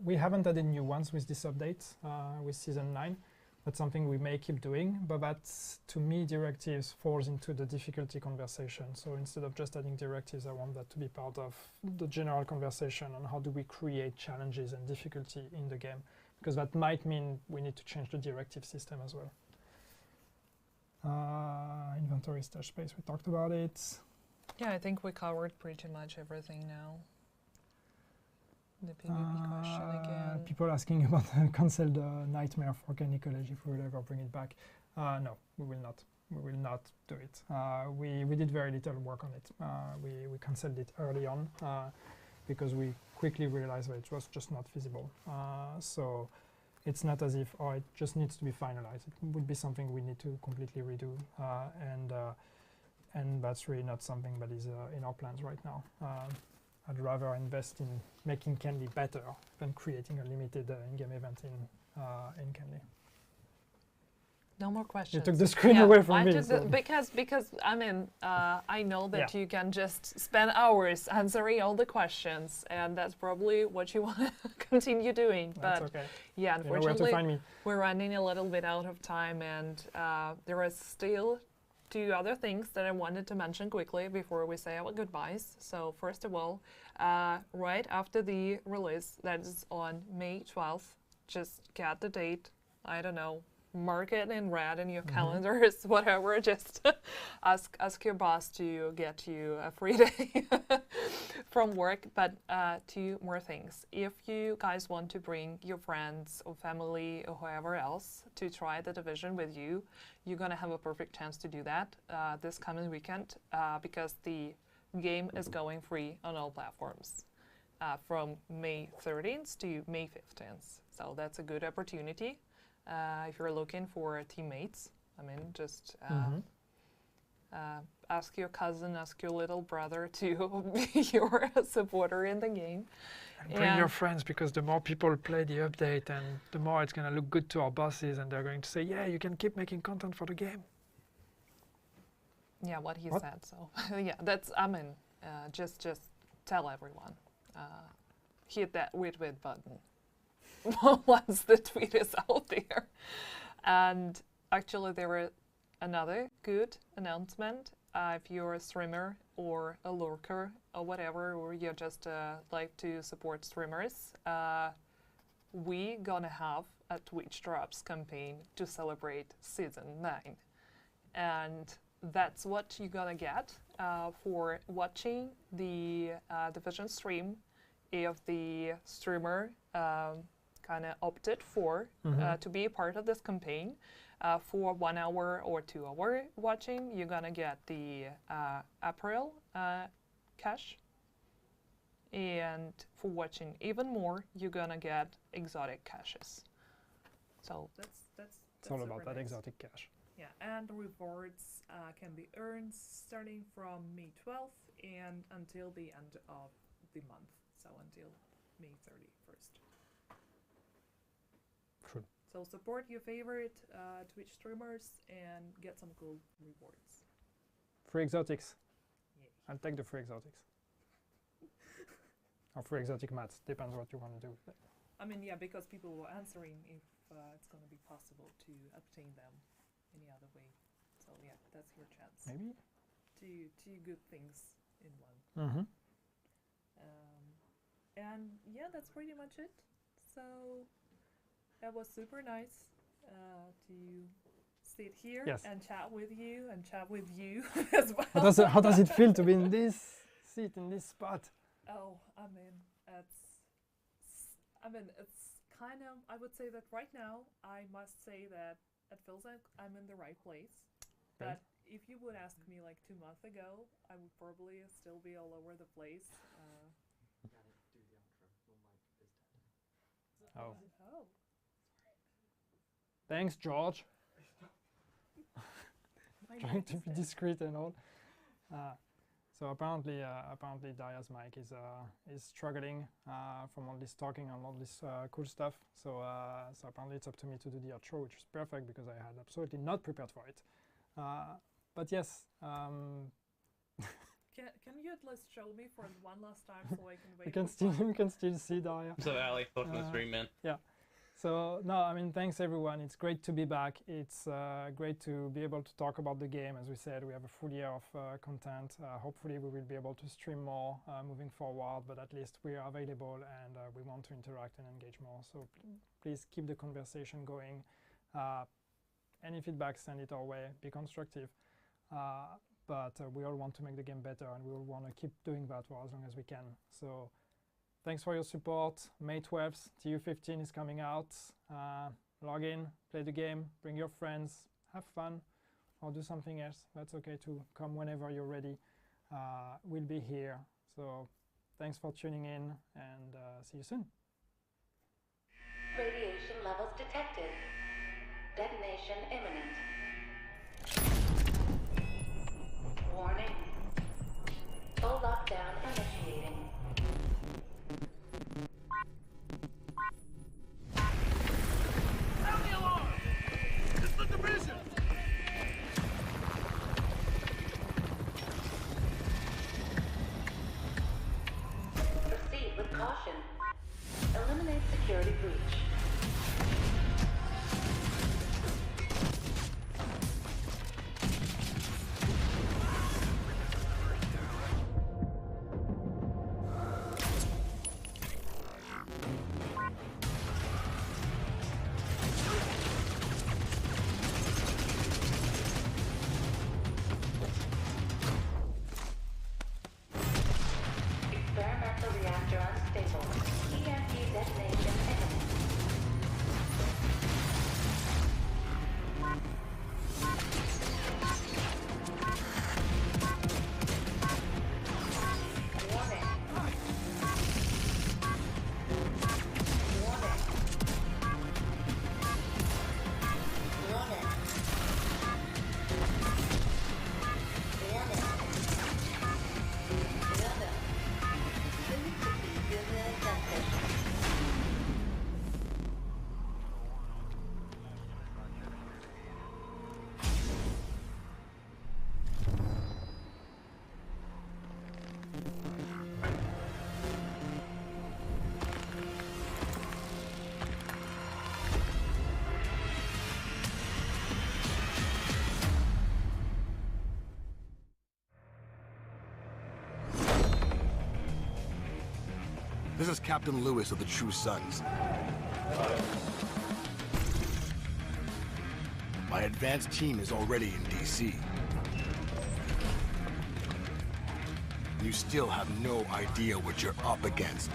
We haven't added new ones with this update, with Season 9. That's something we may keep doing, but that's, to me, directives falls into the difficulty conversation. So instead of just adding directives, I want that to be part of the general conversation on how do we create challenges and difficulty in the game, because that might mean we need to change the directive system as well. Inventory stash space, we talked about it. Yeah, I think we covered pretty much everything now. The PvP question again. People asking about cancel the nightmare for Ecology, if we will ever bring it back. No, we will not. We will not do it. We did very little work on it. We cancelled it early on because we quickly realized that it was just not feasible. So it's not as if, oh, it just needs to be finalized. It would be something we need to completely redo, and that's really not something that is in our plans right now. I'd rather invest in making Candy better than creating a limited in-game event in Candy. No more questions. You took the screen away from me. So. Because I mean, I know that you can just spend hours answering all the questions, and that's probably what you want to continue doing. That's but okay. yeah, unfortunately, you know where to find me. We're running a little bit out of time, and there is still 2 other things that I wanted to mention quickly before we say our goodbyes. So first of all, right after the release, that is on May 12th, just get the date, I don't know, mark it in red in your calendars, whatever, just ask your boss to get you a free day from work. But 2 more things. If you guys want to bring your friends or family or whoever else to try the Division with you, you're going to have a perfect chance to do that this coming weekend because the game is going free on all platforms from May 13th to May 15th. So that's a good opportunity. If you're looking for teammates, I mean, just ask your cousin, ask your little brother to be your supporter in the game. And bring your friends, because the more people play the update, and the more it's going to look good to our bosses, and they're going to say, yeah, you can keep making content for the game. Yeah, what he said. So yeah, that's, I mean, just tell everyone. Hit that retweet button once the tweet is out there. And actually there were another good announcement. If you're a streamer or a lurker or whatever, or you just like to support streamers, we gonna have a Twitch Drops campaign to celebrate Season 9. And that's what you're gonna get for watching the Division stream if the streamer kind of opted for to be a part of this campaign. For 1 hour or 2 hour watching, you're gonna get the April cache. And for watching even more, you're gonna get exotic caches. So that's It's all about super that nice. exotic cache. Yeah, and rewards can be earned starting from May 12th and until the end of the month, so until May 31st. Cool. So support your favorite Twitch streamers and get some cool rewards. Free exotics. Yay. I'll take the free exotics. Or free exotic mats, depends what you want to do. I mean, yeah, because people were answering if it's going to be possible to obtain them any other way. So yeah, that's your chance. Maybe? Two good things in one. Mm-hmm. And yeah, that's pretty much it. So that was super nice to sit here Yes. and chat with you and chat with you as well. How does it feel to be in this seat, in this spot? Oh, I mean, it's kind of, I would say that right now, I must say that it feels like I'm in the right place. Okay. But if you would ask me like 2 months ago, I would probably still be all over the place. Oh. Oh. Thanks, George. My Trying to mic be is discreet and all. So apparently Daya's mic is struggling from all this talking and all this cool stuff. So apparently it's up to me to do the outro, which is perfect because I had absolutely not prepared for it. But yes. Can you at least show me for one last time so I can wait? You can still see Daya. So Ali, welcome to the stream, man. Yeah. So no, I mean, thanks everyone. It's great to be back. It's great to be able to talk about the game. As we said, we have a full year of content. Hopefully we will be able to stream more moving forward, but at least we are available and we want to interact and engage more. So please keep the conversation going. Any feedback, send it our way. Be constructive. But we all want to make the game better and we all want to keep doing that for as long as we can. So thanks for your support. May 12th, TU15 is coming out. Log in, play the game, bring your friends, have fun, or do something else. That's okay too. Come whenever you're ready. We'll be here. So thanks for tuning in and see you soon. Radiation levels detected. Detonation imminent. Warning. Full lockdown initiating. Sound the alarm! It's the division! Proceed with caution. Eliminate security breach. Experimental reactor unstable. EMP detonation imminent. Warning. Warning. Warning. This is Captain Lewis of the True Sons. My advanced team is already in DC. You still have no idea what you're up against.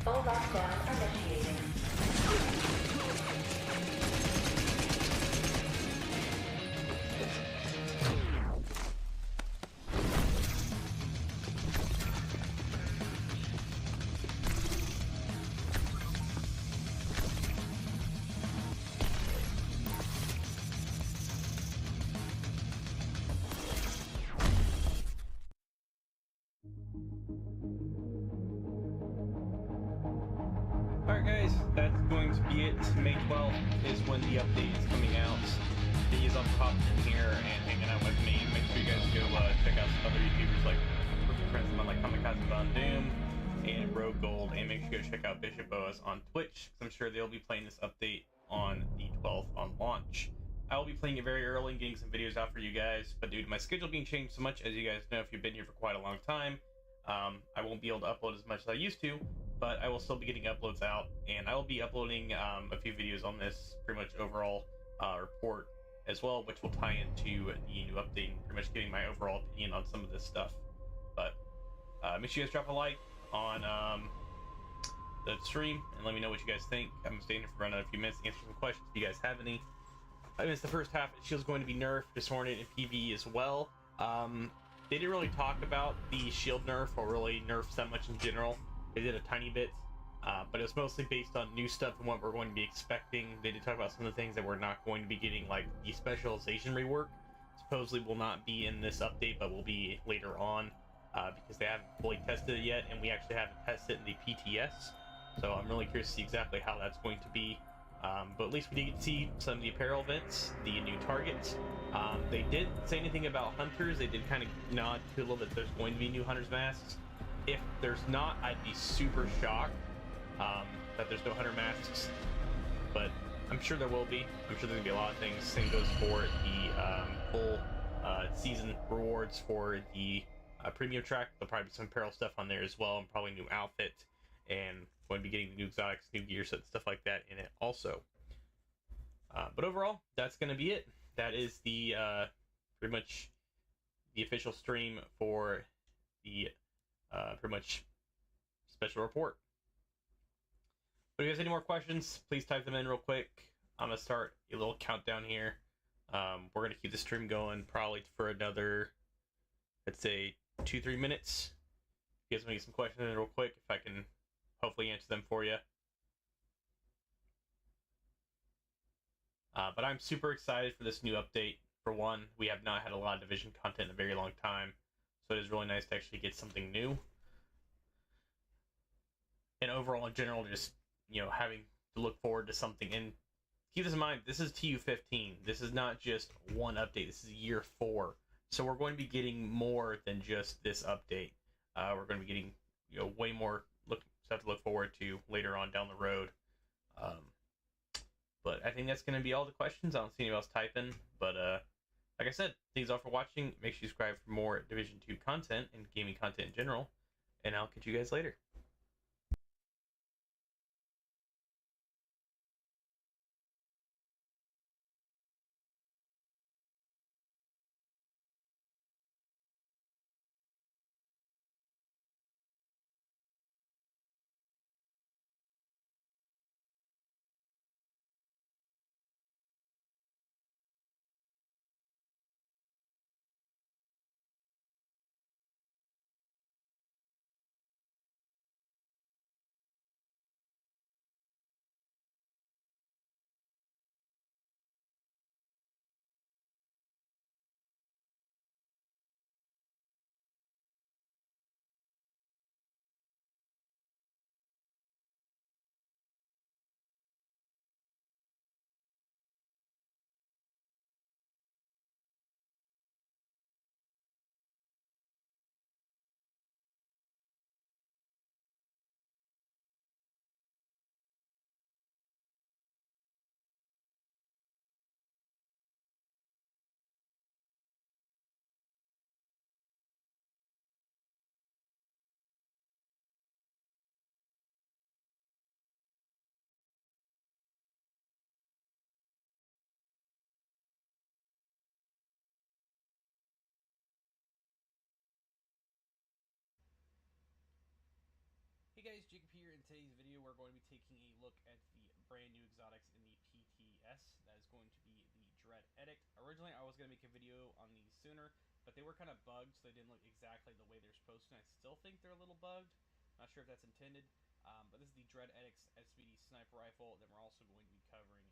Full lockdown initiated. Alright guys, that's going to be it. May 12th is when the update is coming out. Please also hop in here and hanging out with me. Make sure you guys go check out some other YouTubers like friends of mine like Kamikaze Von Doom and Rogue Gold, and make sure you go check out Bishop Boas on Twitch, because I'm sure they'll be playing this update on the 12th on launch. I will be playing it very early and getting some videos out for you guys, but due to my schedule being changed so much, as you guys know if you've been here for quite a long time, I won't be able to upload as much as I used to, but I will still be getting uploads out, and I will be uploading a few videos on this pretty much overall report as well, which will tie into the new update and pretty much giving my overall opinion on some of this stuff. But make sure you guys drop a like on the stream and let me know what you guys think. I'm staying here for another few minutes to answer some questions if you guys have any. I missed the first half. Shield's going to be nerfed, Dishonored, and PvE as well. They didn't really talk about the shield nerf or really nerfs that much in general. They did a tiny bit, but it was mostly based on new stuff and what we're going to be expecting. They did talk about some of the things that we're not going to be getting, like the specialization rework. Supposedly will not be in this update, but will be later on, because they haven't fully tested it yet, and we actually haven't tested it in the PTS. So I'm really curious to see exactly how that's going to be. But at least we did see some of the apparel events, the new targets. They didn't say anything about hunters. They did kind of nod to a little bit there's going to be new hunters masks. If there's not, I'd be super shocked that there's no hunter masks, but I'm sure there will be. I'm sure there's gonna be a lot of things. Same goes for the full season rewards for the premium track. There'll probably be some apparel stuff on there as well, and probably new outfit, and going to be getting the new exotics, new gear sets, stuff like that in it also. But overall, that's gonna be it. That is the pretty much the official stream for the pretty much special report. But if you guys have any more questions, please type them in real quick. I'm gonna start a little countdown here. We're gonna keep the stream going probably for another, let's say, 2-3 minutes. If you guys want to get some questions in real quick, if I can hopefully answer them for you. But I'm super excited for this new update. For one, we have not had a lot of Division content in a very long time, so it is really nice to actually get something new. And overall, in general, just, you know, having to look forward to something. And keep this in mind, this is TU15. This is not just one update. This is year 4. So we're going to be getting more than just this update. We're going to be getting, you know, way more stuff to look forward to later on down the road. But I think that's going to be all the questions. I don't see anyone else typing. But like I said, thanks all for watching. Make sure you subscribe for more Division 2 content and gaming content in general. And I'll catch you guys later. Jacob here. In today's video, we're going to be taking a look at the brand new exotics in the PTS. That is going to be the Dread Edict. Originally, I was going to make a video on these sooner, but they were kind of bugged, so they didn't look exactly the way they're supposed to. And I still think they're a little bugged. Not sure if that's intended, but this is the Dread Edict's SPD sniper rifle. Then we're also going to be covering